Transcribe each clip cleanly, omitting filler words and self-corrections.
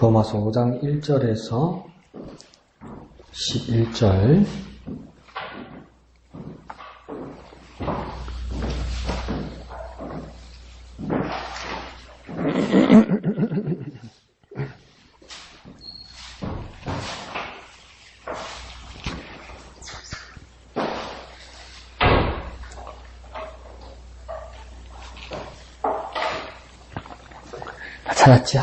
로마서 5장 1절에서 11절. 찾았죠?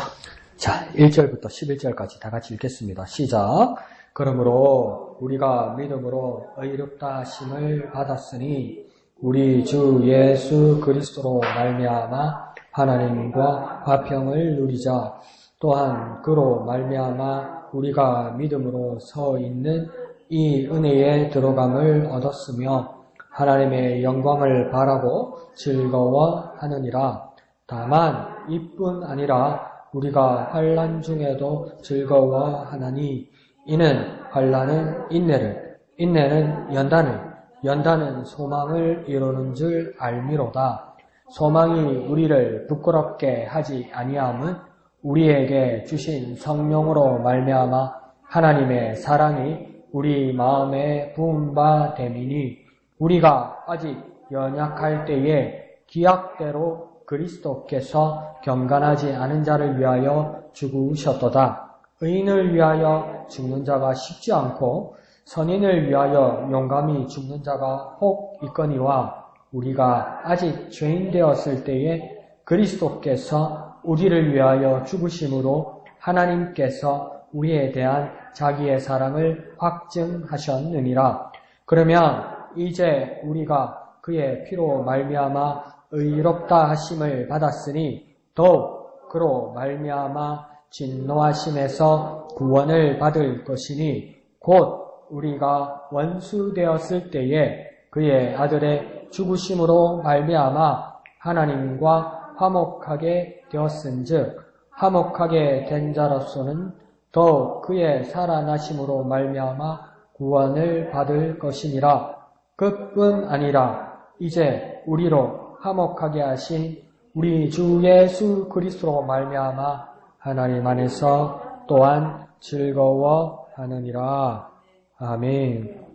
자, 1절부터 11절까지 다 같이 읽겠습니다. 시작. 그러므로 우리가 믿음으로 의롭다 하심을 받았으니 우리 주 예수 그리스도로 말미암아 하나님과 화평을 누리자. 또한 그로 말미암아 우리가 믿음으로 서 있는 이 은혜에 들어감을 얻었으며 하나님의 영광을 바라고 즐거워하느니라. 다만 이뿐 아니라 우리가 환난 중에도 즐거워하나니 이는 환난은 인내를, 인내는 연단을, 연단은 소망을 이루는 줄 알미로다. 소망이 우리를 부끄럽게 하지 아니함은 우리에게 주신 성령으로 말미암아 하나님의 사랑이 우리 마음에 부은 바 됨이니 우리가 아직 연약할 때에 기약대로 그리스도께서 경건하지 않은 자를 위하여 죽으셨도다. 의인을 위하여 죽는 자가 쉽지 않고 선인을 위하여 용감히 죽는 자가 혹 있거니와 우리가 아직 죄인 되었을 때에 그리스도께서 우리를 위하여 죽으심으로 하나님께서 우리에 대한 자기의 사랑을 확증하셨느니라. 그러면 이제 우리가 그의 피로 말미암아 의롭다 하심을 받았으니 더욱 그로 말미암아 진노하심에서 구원을 받을 것이니 곧 우리가 원수 되었을 때에 그의 아들의 죽으심으로 말미암아 하나님과 화목하게 되었은즉 화목하게 된 자로서는 더욱 그의 살아나심으로 말미암아 구원을 받을 것이니라. 그뿐 아니라 이제 우리로 화목하게 하신 우리 주 예수 그리스도로 말미암아 하나님 안에서 또한 즐거워하느니라. 아멘.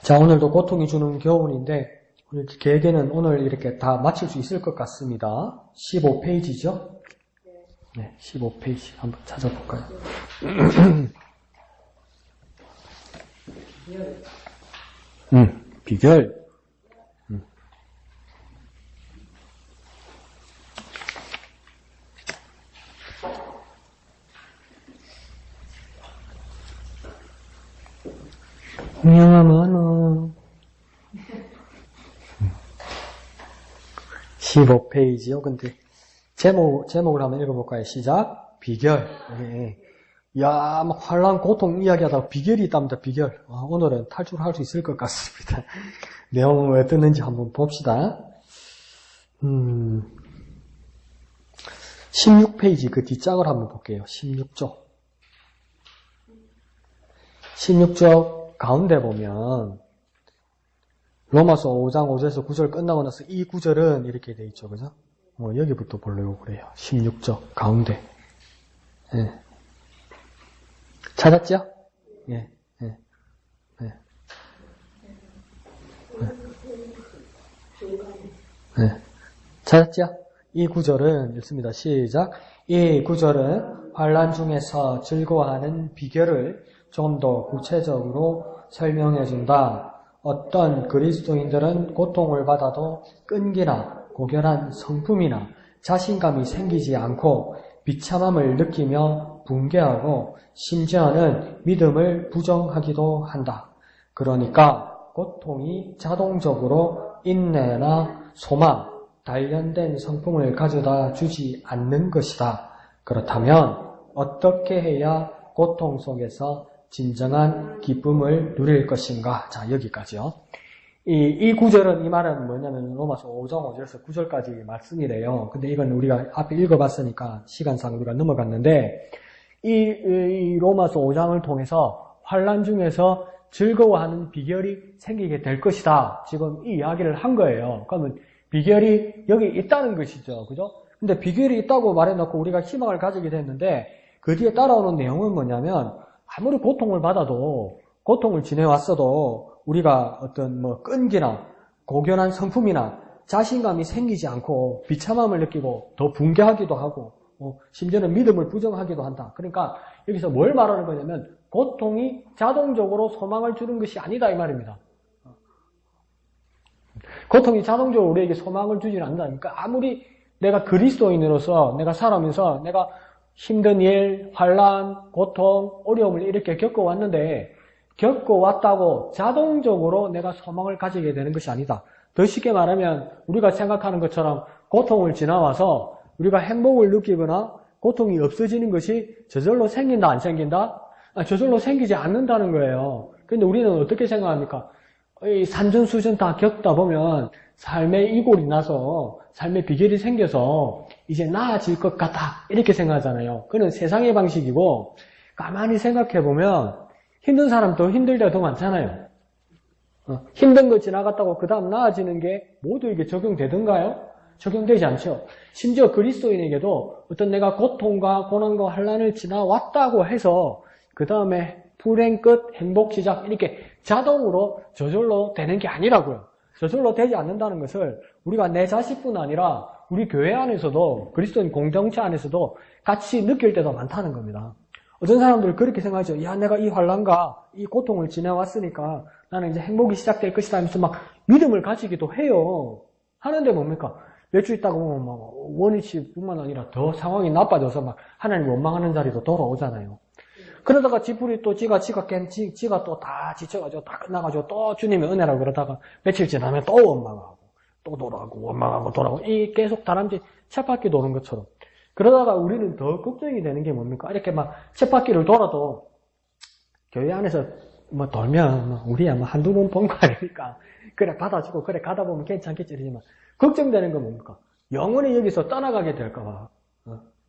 자, 오늘도 고통이 주는 교훈인데 우리 계획에는 오늘 이렇게 다 마칠 수 있을 것 같습니다. 15페이지죠? 네, 15페이지 한번 찾아볼까요? 비결. 홍영하면 15페이지요. 근데 제목을 한번 읽어볼까요? 시작. 비결. 네. 야, 막 환난 고통 이야기하다가 비결이 있답니다. 비결. 오늘은 탈출할 수 있을 것 같습니다. 내용은 왜 뜨는지 한번 봅시다. 16페이지 그 뒷장을 한번 볼게요. 16쪽. 16쪽 가운데 보면 로마서 5장 5절에서 9절 끝나고 나서 이 구절은 이렇게 돼 있죠. 그죠? 여기부터 보려고 그래요. 16쪽 가운데. 예. 찾았죠? 예. 예. 예. 예. 찾았죠? 이 구절은 읽습니다. 시작. 이 구절은 환난 중에서 즐거워하는 비결을 좀 더 구체적으로 설명해 준다. 어떤 그리스도인들은 고통을 받아도 끈기나 고결한 성품이나 자신감이 생기지 않고 비참함을 느끼며 붕괴하고 심지어는 믿음을 부정하기도 한다. 그러니까 고통이 자동적으로 인내나 소망, 단련된 성품을 가져다 주지 않는 것이다. 그렇다면 어떻게 해야 고통 속에서 진정한 기쁨을 누릴 것인가? 자, 여기까지요. 이 구절은, 이 말은 뭐냐면, 로마서 5장 5절에서 9절까지 말씀이래요. 근데 이건 우리가 앞에 읽어봤으니까, 시간상 우리가 넘어갔는데, 이 로마서 5장을 통해서 환난 중에서 즐거워하는 비결이 생기게 될 것이다. 지금 이 이야기를 한 거예요. 그러면 비결이 여기 있다는 것이죠. 그죠? 근데 비결이 있다고 말해놓고 우리가 희망을 가지게 됐는데, 그 뒤에 따라오는 내용은 뭐냐면 아무리 고통을 받아도 고통을 지내왔어도 우리가 어떤 뭐 끈기나 고견한 성품이나 자신감이 생기지 않고 비참함을 느끼고 더 붕괴하기도 하고 심지어는 믿음을 부정하기도 한다. 그러니까 여기서 뭘 말하는 거냐면 고통이 자동적으로 소망을 주는 것이 아니다 이 말입니다. 고통이 자동적으로 우리에게 소망을 주지는 않는다. 그러니까 아무리 내가 그리스도인으로서 내가 살아오면서 내가 힘든 일, 환난, 고통, 어려움을 이렇게 겪어왔는데 겪어왔다고 자동적으로 내가 소망을 가지게 되는 것이 아니다. 더 쉽게 말하면 우리가 생각하는 것처럼 고통을 지나와서 우리가 행복을 느끼거나 고통이 없어지는 것이 저절로 생긴다 안 생긴다? 저절로 생기지 않는다는 거예요. 그런데 우리는 어떻게 생각합니까? 이 산전수전 다 겪다 보면 삶의 이골이 나서 삶의 비결이 생겨서 이제 나아질 것 같아 이렇게 생각하잖아요. 그건 세상의 방식이고 가만히 생각해보면 힘든 사람 더 힘들 때가 더 많잖아요. 힘든 거 지나갔다고 그 다음 나아지는 게 모두에게 적용되던가요? 적용되지 않죠. 심지어 그리스도인에게도 어떤 내가 고통과 고난과 환난을 지나왔다고 해서 그 다음에 불행 끝, 행복 시작 이렇게 자동으로 저절로 되는 게 아니라고요. 저절로 되지 않는다는 것을 우리가 내 자식뿐 아니라 우리 교회 안에서도 그리스도인 공동체 안에서도 같이 느낄 때도 많다는 겁니다. 어떤 사람들은 그렇게 생각하죠. 야, 내가 이 환난과 이 고통을 지내왔으니까 나는 이제 행복이 시작될 것이다 하면서 막 믿음을 가지기도 해요. 하는데 뭡니까? 몇 주 있다가 보면 막 원위치뿐만 아니라 더 상황이 나빠져서 막 하나님 원망하는 자리도 돌아오잖아요. 그러다가 지풀이 또 지가 또 다 지쳐가지고 다 끝나가지고 또 주님의 은혜라고 그러다가 며칠 지나면 또 원망하고 또 돌아오고 원망하고 돌아오고 이 계속 다람쥐 쳇바퀴 도는 것처럼 그러다가 우리는 더 걱정이 되는 게 뭡니까? 이렇게 막 쳇바퀴를 돌아도 교회 안에서 뭐 돌면 우리야 뭐 한두 번 본 거 아닙니까? 그래 받아주고 그래 가다 보면 괜찮겠지 이러지만 걱정되는 건 뭡니까? 영원히 여기서 떠나가게 될까봐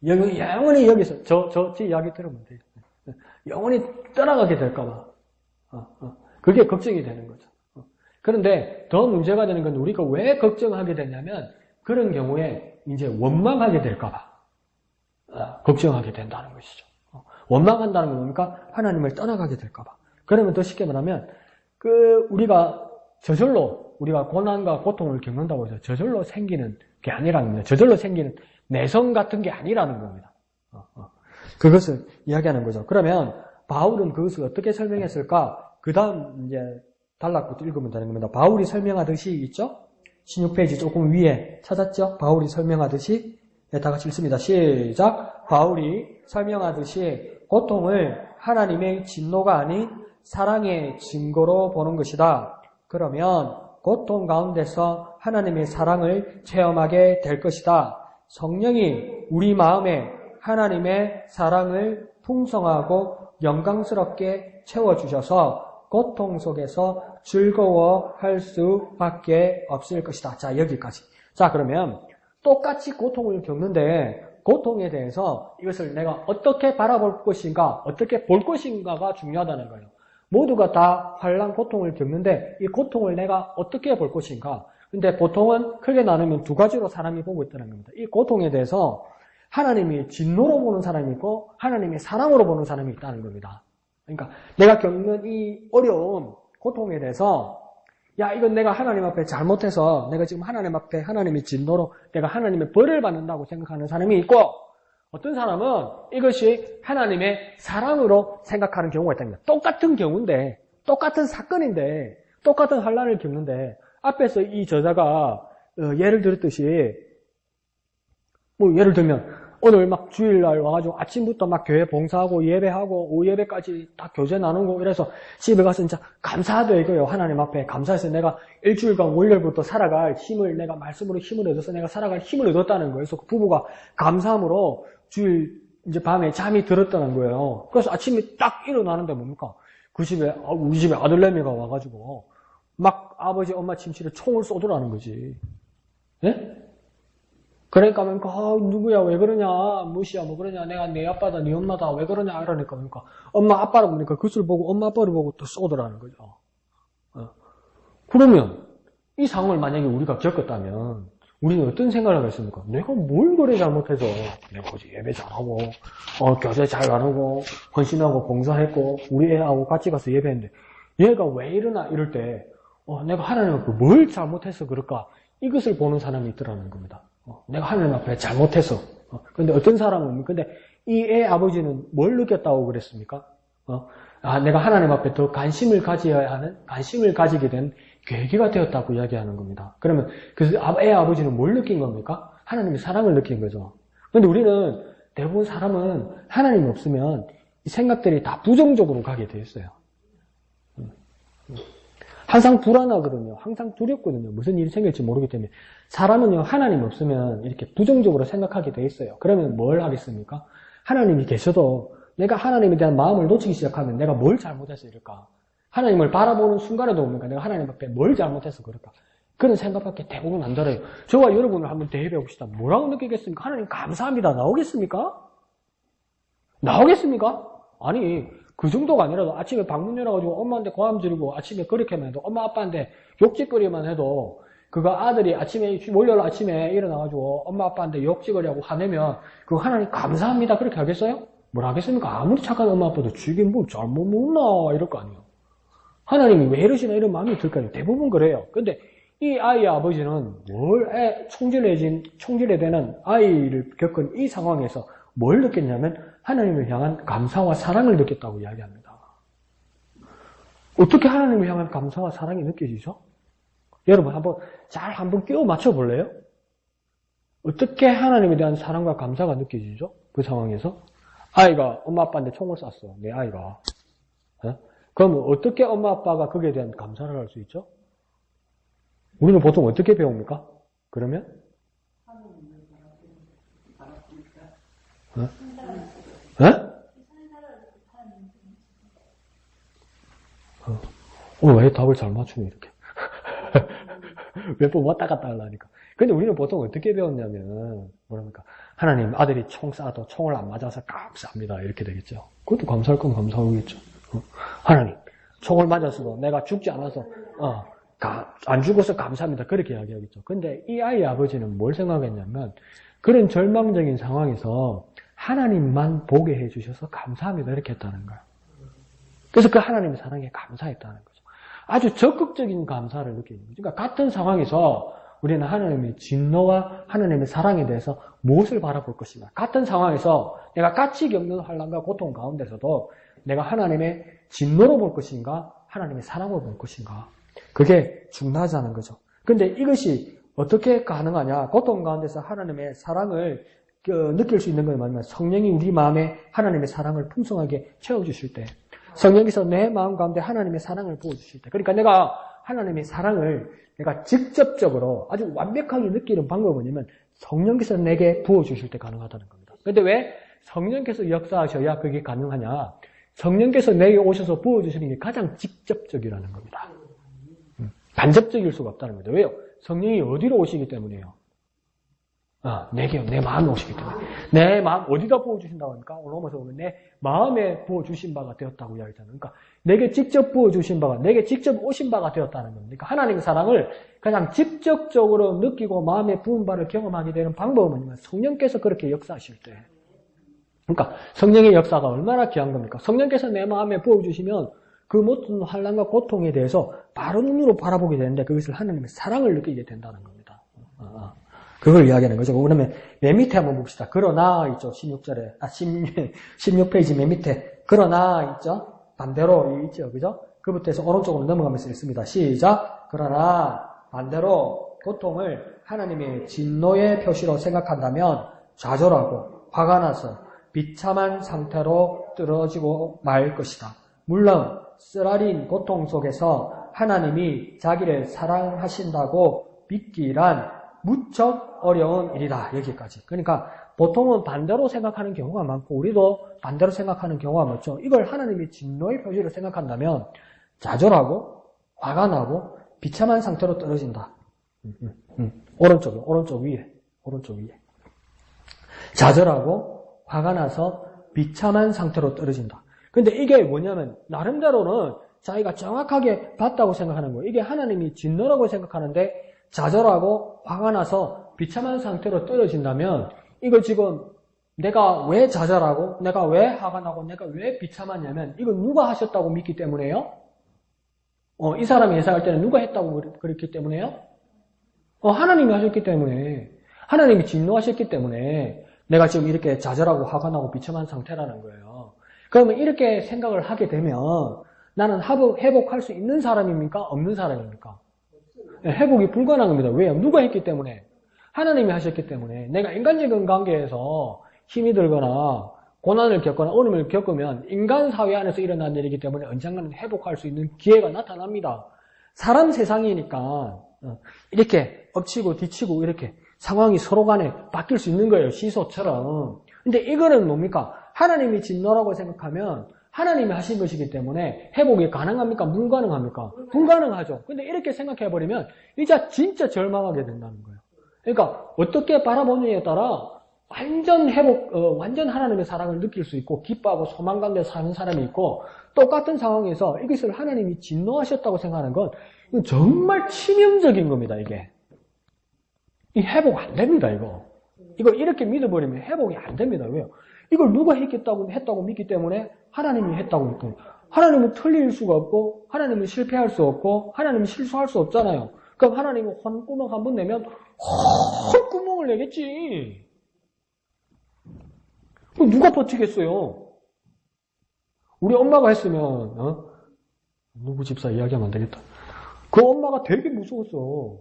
영원히 여기서 제 이야기 들으면 돼요. 영원히 떠나가게 될까봐 그게 걱정이 되는 거죠. 그런데 더 문제가 되는 건 우리가 왜 걱정하게 되냐면 그런 경우에 이제 원망하게 될까봐 걱정하게 된다는 것이죠. 원망한다는 건 뭡니까? 하나님을 떠나가게 될까봐. 그러면 더 쉽게 말하면 우리가 저절로 우리가 고난과 고통을 겪는다고 해서 저절로 생기는 게 아니라는 겁니다. 저절로 생기는 내성 같은 게 아니라는 겁니다. 그것을 이야기하는 거죠. 그러면 바울은 그것을 어떻게 설명했을까? 그 다음 이제 단락부터 읽으면 되는 겁니다. 바울이 설명하듯이 있죠? 16페이지 조금 위에 찾았죠? 바울이 설명하듯이 네, 다 같이 읽습니다. 시작! 바울이 설명하듯이 고통을 하나님의 진노가 아닌 사랑의 증거로 보는 것이다. 그러면 고통 가운데서 하나님의 사랑을 체험하게 될 것이다. 성령이 우리 마음에 하나님의 사랑을 풍성하고 영광스럽게 채워주셔서 고통 속에서 즐거워할 수밖에 없을 것이다. 자, 여기까지. 자, 그러면 똑같이 고통을 겪는데 고통에 대해서 이것을 내가 어떻게 바라볼 것인가, 어떻게 볼 것인가가 중요하다는 거예요. 모두가 다 환난 고통을 겪는데 이 고통을 내가 어떻게 볼 것인가. 근데 보통은 크게 나누면 두 가지로 사람이 보고 있다는 겁니다. 이 고통에 대해서 하나님이 진노로 보는 사람이 있고 하나님의 사랑으로 보는 사람이 있다는 겁니다. 그러니까 내가 겪는 이 어려움, 고통에 대해서 야, 이건 내가 하나님 앞에 잘못해서 내가 지금 하나님 앞에 하나님의 진노로 내가 하나님의 벌을 받는다고 생각하는 사람이 있고 어떤 사람은 이것이 하나님의 사랑으로 생각하는 경우가 있답니다. 똑같은 경우인데 똑같은 사건인데 똑같은 환난을 겪는데 앞에서 이 저자가 예를 들었듯이 뭐 예를 들면 오늘 막 주일날 와가지고 아침부터 막 교회 봉사하고 예배하고 오후 예배까지 다 교제 나누고 이래서 집에 가서 진짜 감사하다 이거예요. 하나님 앞에 감사해서 내가 일주일간 월요일부터 살아갈 힘을 내가 말씀으로 힘을 얻어서 내가 살아갈 힘을 얻었다는 거예요. 그래서 그 부부가 감사함으로 주일 이제 밤에 잠이 들었다는 거예요. 그래서 아침에 딱 일어나는데 뭡니까? 그 집에 우리 집에 아들내미가 와가지고 막 아버지 엄마 침실에 총을 쏘더라는 거지. 예? 그러니까 누구야 왜 그러냐 무시야 뭐 그러냐 내가 네 아빠다 네 엄마다 왜 그러냐 이러니까 엄마 아빠를 보니까 그것을 보고 엄마 아빠를 보고 또 쏘더라는 거죠. 그러면 이 상황을 만약에 우리가 겪었다면 우리는 어떤 생각을 하겠습니까? 내가 뭘 그래 잘못해서 내가 어제 예배 잘하고 교제 잘 나누고 헌신하고 봉사했고 우리 애하고 같이 가서 예배했는데 얘가 왜 이러나 이럴 때 내가 하나님 앞에 뭘 잘못해서 그럴까? 이것을 보는 사람이 있더라는 겁니다. 내가 하나님 앞에 잘못해서. 근데 어떤 사람은 근데 이 애 아버지는 뭘 느꼈다고 그랬습니까? 내가 하나님 앞에 더 관심을 가져야 하는, 관심을 가지게 된 계기가 되었다고 이야기하는 겁니다. 그러면 그 애 아버지는 뭘 느낀 겁니까? 하나님의 사랑을 느낀 거죠. 그런데 우리는 대부분 사람은 하나님 없으면 이 생각들이 다 부정적으로 가게 돼 있어요. 항상 불안하거든요. 항상 두렵거든요. 무슨 일이 생길지 모르기 때문에. 사람은요, 하나님 없으면 이렇게 부정적으로 생각하게 돼 있어요. 그러면 뭘 하겠습니까? 하나님이 계셔도 내가 하나님에 대한 마음을 놓치기 시작하면 내가 뭘 잘못해서 이럴까? 하나님을 바라보는 순간에도 뭡니까? 내가 하나님 앞에 뭘 잘못해서 그럴까? 그런 생각밖에 대부분 안 들어요. 저와 여러분을 한번 대입해 봅시다. 뭐라고 느끼겠습니까? 하나님 감사합니다. 나오겠습니까? 나오겠습니까? 아니, 그 정도가 아니라도 아침에 방문 열어가지고 엄마한테 고함 지르고 아침에 그렇게만 해도 엄마 아빠한테 욕짓거리만 해도 그거 아들이 아침에 월요일 아침에 일어나가지고 엄마 아빠한테 욕짓거리하고 화내면 그거 하나님 감사합니다 그렇게 하겠어요? 뭘 하겠습니까? 아무리 착한 엄마 아빠도 주긴 뭘 잘못 먹나 이럴 거 아니에요. 하나님이 왜 이러시나 이런 마음이 들까요? 대부분 그래요. 근데 이 아이의 아버지는 총질해 되는 아이를 겪은 이 상황에서 뭘 느꼈냐면 하나님을 향한 감사와 사랑을 느꼈다고 이야기합니다. 어떻게 하나님을 향한 감사와 사랑이 느껴지죠? 여러분 한번 끼워 맞춰 볼래요? 어떻게 하나님에 대한 사랑과 감사가 느껴지죠? 그 상황에서 아이가 엄마 아빠한테 총을 쐈어. 내 아이가. 그럼 어떻게 엄마 아빠가 거기에 대한 감사를 할 수 있죠? 우리는 보통 어떻게 배웁니까? 그러면? 왜 답을 잘 맞추니 이렇게 몇 번 왔다 갔다 하려니까. 근데 우리는 보통 어떻게 배웠냐면 뭐랍니까? 하나님 아들이 총 쏴도 총을 안 맞아서 감사합니다 이렇게 되겠죠. 그것도 감사할 건 감사하겠죠. 하나님 총을 맞았어도 내가 죽지 않아서 안 죽어서 감사합니다 그렇게 이야기하겠죠. 근데 이 아이의 아버지는 뭘 생각했냐면 그런 절망적인 상황에서 하나님만 보게 해주셔서 감사합니다 이렇게 했다는 거예요. 그래서 그 하나님의 사랑에 감사했다는 거죠. 아주 적극적인 감사를 느끼는 거죠. 그러니까 같은 상황에서 우리는 하나님의 진노와 하나님의 사랑에 대해서 무엇을 바라볼 것인가. 같은 상황에서 내가 같이 겪는 환난과 고통 가운데서도 내가 하나님의 진노로 볼 것인가 하나님의 사랑으로 볼 것인가. 그게 중요하다는 거죠. 근데 이것이 어떻게 가능하냐. 고통 가운데서 하나님의 사랑을 느낄 수 있는 건 뭐냐면 성령이 우리 마음에 하나님의 사랑을 풍성하게 채워주실 때 성령께서 내 마음 가운데 하나님의 사랑을 부어주실 때 그러니까 내가 하나님의 사랑을 내가 직접적으로 아주 완벽하게 느끼는 방법은 뭐냐면 성령께서 내게 부어주실 때 가능하다는 겁니다. 그런데 왜 성령께서 역사하셔야 그게 가능하냐. 성령께서 내게 오셔서 부어주시는 게 가장 직접적이라는 겁니다. 간접적일 수가 없다는 겁니다. 왜요? 성령이 어디로 오시기 때문이에요? 내게요. 내 마음에 오시기 때문에. 내 마음 어디다 부어주신다고 합니까? 오늘 오면서 보면 내 마음에 부어주신 바가 되었다고 이야기하잖아요. 그러니까 내게 직접 부어주신 바가, 내게 직접 오신 바가 되었다는 겁니다. 그러니까 하나님의 사랑을 가장 직접적으로 느끼고 마음에 부은 바를 경험하게 되는 방법은 뭐냐면 성령께서 그렇게 역사하실 때. 그러니까 성령의 역사가 얼마나 귀한 겁니까? 성령께서 내 마음에 부어주시면 그 모든 환난과 고통에 대해서 바로 눈으로 바라보게 되는데 그것을 하나님의 사랑을 느끼게 된다는 겁니다. 그걸 이야기하는 거죠. 그러면 맨 밑에 한번 봅시다. 그러나 있죠. 16절에 16페이지 맨 밑에 그러나 있죠. 반대로 있죠. 그죠? 그부터 해서 오른쪽으로 넘어가면서 있습니다. 시작. 그러나 반대로 고통을 하나님의 진노의 표시로 생각한다면 좌절하고 화가 나서 비참한 상태로 떨어지고 말 것이다. 물론 쓰라린 고통 속에서 하나님이 자기를 사랑하신다고 믿기란 무척 어려운 일이다. 여기까지. 그러니까 보통은 반대로 생각하는 경우가 많고 우리도 반대로 생각하는 경우가 많죠. 이걸 하나님의 진노의 표시로 생각한다면 좌절하고 화가 나고 비참한 상태로 떨어진다. 오른쪽 위에. 좌절하고 화가 나서 비참한 상태로 떨어진다. 근데 이게 뭐냐면 나름대로는 자기가 정확하게 봤다고 생각하는 거예요. 이게 하나님이 진노라고 생각하는데 좌절하고 화가 나서 비참한 상태로 떨어진다면 이거 지금 내가 왜 좌절하고 내가 왜 화가 나고 내가 왜 비참하냐면 이거 누가 하셨다고 믿기 때문에요? 이 사람이 예상할 때는 누가 했다고 그랬기 때문에요? 하나님이 하셨기 때문에 하나님이 진노하셨기 때문에 내가 지금 이렇게 좌절하고 화가 나고 비참한 상태라는 거예요. 그러면 이렇게 생각을 하게 되면 나는 회복할 수 있는 사람입니까? 없는 사람입니까? 회복이 불가능한 겁니다. 왜요? 누가 했기 때문에? 하나님이 하셨기 때문에. 내가 인간적인 관계에서 힘이 들거나 고난을 겪거나 어려움을 겪으면 인간 사회 안에서 일어난 일이기 때문에 언젠가는 회복할 수 있는 기회가 나타납니다. 사람 세상이니까 이렇게 엎치고 뒤치고 이렇게 상황이 서로 간에 바뀔 수 있는 거예요. 시소처럼. 근데 이거는 뭡니까? 하나님이 진노라고 생각하면 하나님이 하신 것이기 때문에 회복이 가능합니까? 불가능합니까? 불가능하죠. 근데 이렇게 생각해버리면 이제 진짜 절망하게 된다는 거예요. 그러니까 어떻게 바라보느냐에 따라 완전 완전 하나님의 사랑을 느낄 수 있고 기뻐하고 소망 가운데 사는 사람이 있고 똑같은 상황에서 이것을 하나님이 진노하셨다고 생각하는 건 정말 치명적인 겁니다, 이게. 이 회복 안 됩니다, 이거. 이거 이렇게 믿어버리면 회복이 안 됩니다. 왜요? 이걸 누가 했다고 믿기 때문에 하나님이 했다고 믿고 하나님은 틀릴 수가 없고 하나님은 실패할 수 없고 하나님은 실수할 수 없잖아요. 그럼 하나님은 혼구멍 한 번 내면 혼구멍을 내겠지. 그럼 누가 버티겠어요? 우리 엄마가 했으면 누구 집사 이야기하면 안 되겠다. 그 엄마가 되게 무서웠어.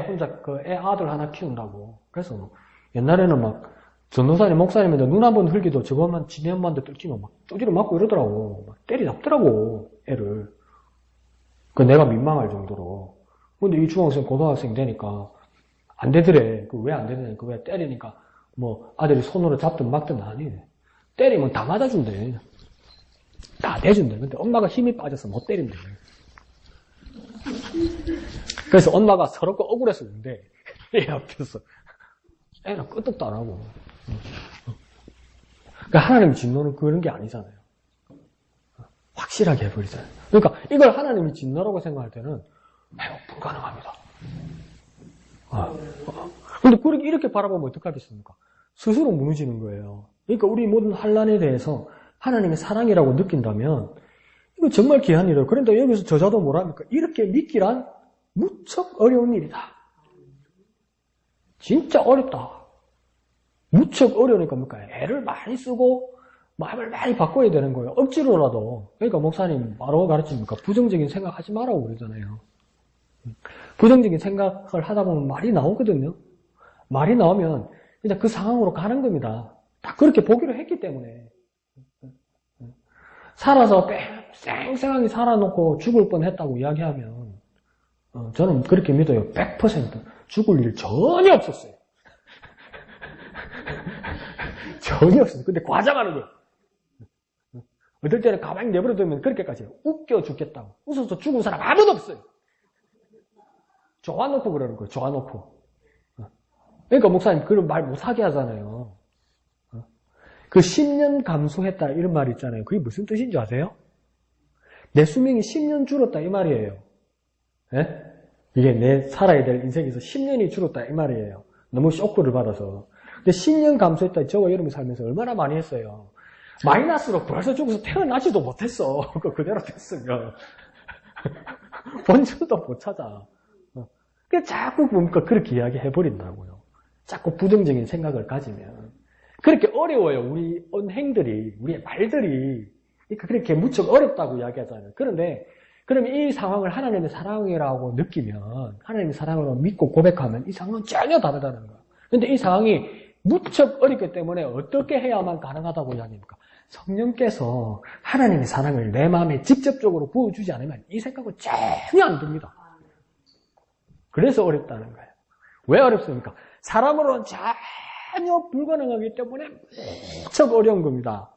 혼자 애 아들 하나 키운다고. 그래서 옛날에는 막 전도사님 목사님인데 눈 한 번 흘기도 저것만 지네 엄마한테 뚫지면 막 뚜지를 맞고 이러더라고. 막 때리잡더라고 애를. 그 내가 민망할 정도로. 근데 이 중학생 고등학생 되니까 안 되더래. 그 왜 안 되느냐. 그 왜 때리니까 뭐 아들이 손으로 잡든 막든 아니래. 때리면 다 맞아준대. 다 내준대. 근데 엄마가 힘이 빠져서 못 때린대. 그래서 엄마가 서럽고 억울해서 운대. 애 앞에서. 애는 끄떡도 안 하고. 그러니까 하나님 진노는 그런 게 아니잖아요. 확실하게 해버리잖아요. 그러니까 이걸 하나님이 진노라고 생각할 때는 회복 불가능합니다. 근데 이렇게 바라보면 어떡하겠습니까? 스스로 무너지는 거예요. 그러니까 우리 모든 환난에 대해서 하나님의 사랑이라고 느낀다면 이거 정말 귀한 일이에요. 그런데 여기서 저자도 뭐랍니까? 이렇게 믿기란 무척 어려운 일이다. 진짜 어렵다. 무척 어려우니까 뭡니까? 애를 많이 쓰고 마음을 많이 바꿔야 되는 거예요. 억지로라도. 그러니까 목사님 바로 가르칩니까? 부정적인 생각하지 말라고 그러잖아요. 부정적인 생각을 하다 보면 말이 나오거든요. 말이 나오면 그냥 그 상황으로 가는 겁니다. 다 그렇게 보기로 했기 때문에. 살아서 쌩쌩하게 살아놓고 죽을 뻔했다고 이야기하면 저는 그렇게 믿어요. 100% 죽을 일 전혀 없었어요. 전혀 없었어요. 근데 과장하는 거예요. 어떨 때는 가만히 내버려두면 그렇게까지 해요. 웃겨 죽겠다고. 웃어서 죽은 사람 아무도 없어요. 좋아놓고 그러는 거예요. 좋아놓고. 그러니까 목사님 그런 말 못하게 하잖아요. 그 10년 감소했다 이런 말 있잖아요. 그게 무슨 뜻인지 아세요? 내 수명이 10년 줄었다 이 말이에요. 예? 이게 내 살아야 될 인생에서 10년이 줄었다 이 말이에요. 너무 쇼크를 받아서. 근데 10년 감소했다 저와 여러분 살면서 얼마나 많이 했어요. 마이너스로 벌써 죽어서 태어나지도 못했어. 그대로 됐으면. 본전도 못 찾아. 그 자꾸 보니까 그렇게 이야기해버린다고요. 자꾸 부정적인 생각을 가지면. 그렇게 어려워요. 우리 언행들이, 우리의 말들이. 그러니까 그렇게 무척 어렵다고 이야기하잖아요. 그런데, 그러면 이 상황을 하나님의 사랑이라고 느끼면, 하나님의 사랑으로 믿고 고백하면 이 상황은 전혀 다르다는 거예요. 근데 이 상황이 무척 어렵기 때문에 어떻게 해야만 가능하다고 이야기합니까? 성령께서 하나님의 사랑을 내 마음에 직접적으로 부어주지 않으면 이 생각은 전혀 안 듭니다. 그래서 어렵다는 거예요. 왜 어렵습니까? 사람으로는 전혀 불가능하기 때문에 무척 어려운 겁니다.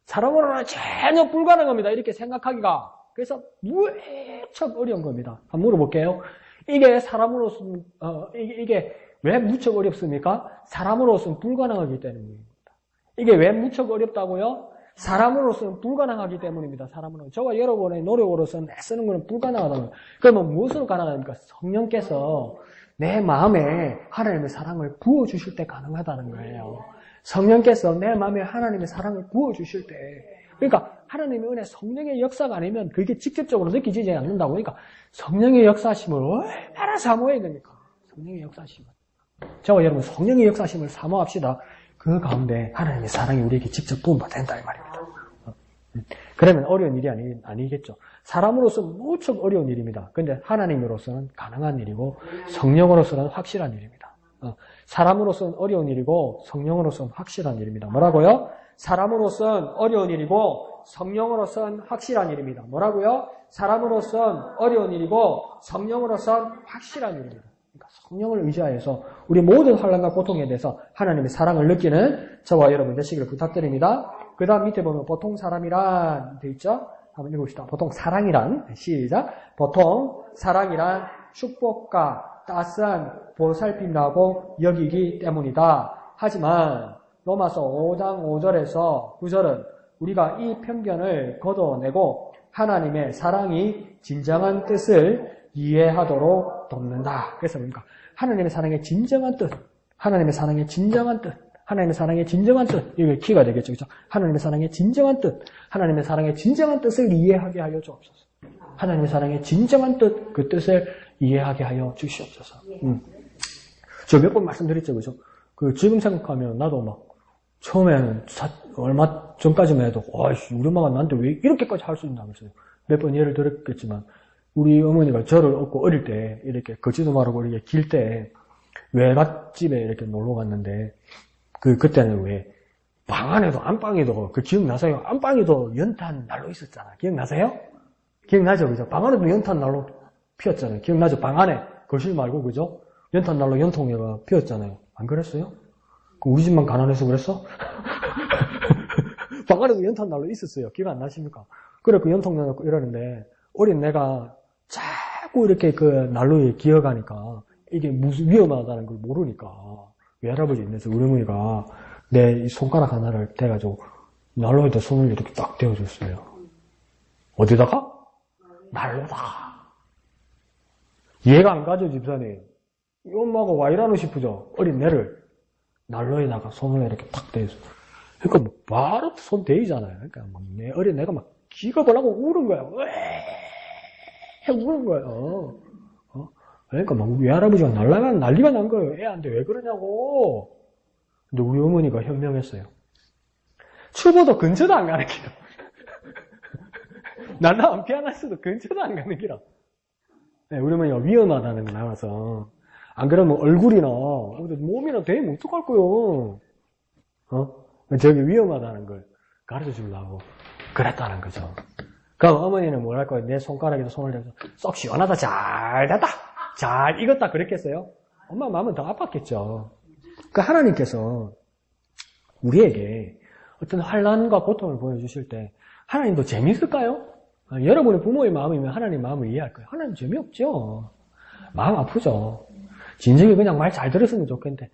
사람으로는 전혀 불가능합니다. 이렇게 생각하기가. 그래서 무척 어려운 겁니다. 한번 물어볼게요. 이게 사람으로서는 이게 왜 무척 어렵습니까? 사람으로서는 불가능하기 때문입니다. 이게 왜 무척 어렵다고요? 사람으로서는 불가능하기 때문입니다. 사람으로는. 저와 여러분의 노력으로서는 애쓰는 것은 불가능하다는 거예요. 그러면 무엇으로 가능합니까? 성령께서 내 마음에 하나님의 사랑을 부어주실 때 가능하다는 거예요. 성령께서 내 마음에 하나님의 사랑을 부어주실 때, 그러니까 하나님의 은혜, 성령의 역사가 아니면 그게 직접적으로 느껴지지 않는다고. 그러니까 성령의 역사심을 얼마나 사모해야 됩니까? 성령의 역사심을. 저와 여러분 성령의 역사심을 사모합시다. 그 가운데 하나님의 사랑이 우리에게 직접 부음받는다 이 말입니다. 그러면 어려운 일이 아니겠죠. 사람으로서는 무척 어려운 일입니다. 그런데 하나님으로서는 가능한 일이고 성령으로서는 확실한 일입니다. 사람으로서는 어려운 일이고 성령으로서는 확실한 일입니다. 뭐라고요? 사람으로서는 어려운 일이고 성령으로서는 확실한 일입니다. 뭐라고요? 사람으로서는 어려운 일이고 성령으로서는 확실한 일입니다. 그러니까 성령을 의지하여서 우리 모든 환난과 고통에 대해서 하나님의 사랑을 느끼는 저와 여러분 되시기를 부탁드립니다. 그 다음 밑에 보면 보통 사람이란 돼 있죠? 한번 읽읍시다. 보통 사랑이란, 시작. 보통 사랑이란 축복과 따스한 보살핌이라고 여기기 때문이다. 하지만 로마서 5장 5절에서 9절은 우리가 이 편견을 걷어내고 하나님의 사랑이 진정한 뜻을 이해하도록 돕는다. 그래서 뭡니까? 하나님의 사랑의 진정한 뜻, 하나님의 사랑의 진정한 뜻, 하나님의 사랑의 진정한 뜻, 이게 키가 되겠죠. 그렇죠? 하나님의 사랑의 진정한 뜻, 하나님의 사랑의 진정한 뜻을 이해하게 하여 주옵소서. 하나님의 사랑의 진정한 뜻, 그 뜻을 이해하게 하여 주시옵소서. 저 몇 번 말씀드렸죠. 그죠? 지금 생각하면 나도 막 처음에는 얼마 전까지만 해도 우리 엄마가 나한테 왜 이렇게까지 할 수 있나 하면서 몇 번 예를 들었겠지만 우리 어머니가 저를 얻고 어릴 때 이렇게 걷지도 말고 이렇게 길 때 외갓집에 이렇게 놀러 갔는데 그때는 왜 방 안에도 안방에도 기억나세요? 안방에도 연탄 난로 있었잖아. 기억나세요? 기억나죠? 그죠? 방 안에도 연탄 난로 피웠잖아요. 기억나죠? 방 안에 거실 말고 그죠? 연탄 난로 연통에가 피웠잖아요. 안 그랬어요? 우리 집만 가난해서 그랬어? 방 안에도 연탄 난로 있었어요. 기억 안 나십니까? 그래 연통 내놓고 이러는데 어린 내가 자꾸 이렇게 난로에 기어가니까 이게 무슨 위험하다는 걸 모르니까 외할아버지 있는데 우리 어머니가 내 이 손가락 하나를 대가지고 난로에다 손을 이렇게 딱 대어줬어요. 어디다가? 난로다가. 이해가 안 가죠, 집사님? 이 엄마가 와 이러노 싶으죠? 어린 내를 난로에다가 손을 이렇게 딱 대어줘. 그러니까 바로 손 대이잖아요. 그러니까 내 어린 내가 막 기겁을 하고 우는 거야. 우는 거예요. 그러니까 막 외할아버지가 난리가 난 거예요. 애한테 왜 그러냐고. 근데 우리 어머니가 현명했어요. 추보도 근처도 안 가는 길어. 날라면 피아나스도 근처도 안 가는 길어. 네, 우리 어머니가 위험하다는 거 나와서 안 그러면 얼굴이나 몸이나 되면 어떡할 거요. 저기 위험하다는 걸 가르쳐 주려고 그랬다는 거죠. 그럼 어머니는 뭘 할 거예요? 내 손가락에도 손을 대서 쏙 시원하다, 잘 됐다, 잘 익었다 그랬겠어요? 엄마 마음은 더 아팠겠죠. 하나님께서 우리에게 어떤 환난과 고통을 보여주실 때 하나님도 재미있을까요? 여러분의 부모의 마음이면 하나님 마음을 이해할 거예요. 하나님 재미없죠. 마음 아프죠. 진정이 그냥 말 잘 들었으면 좋겠는데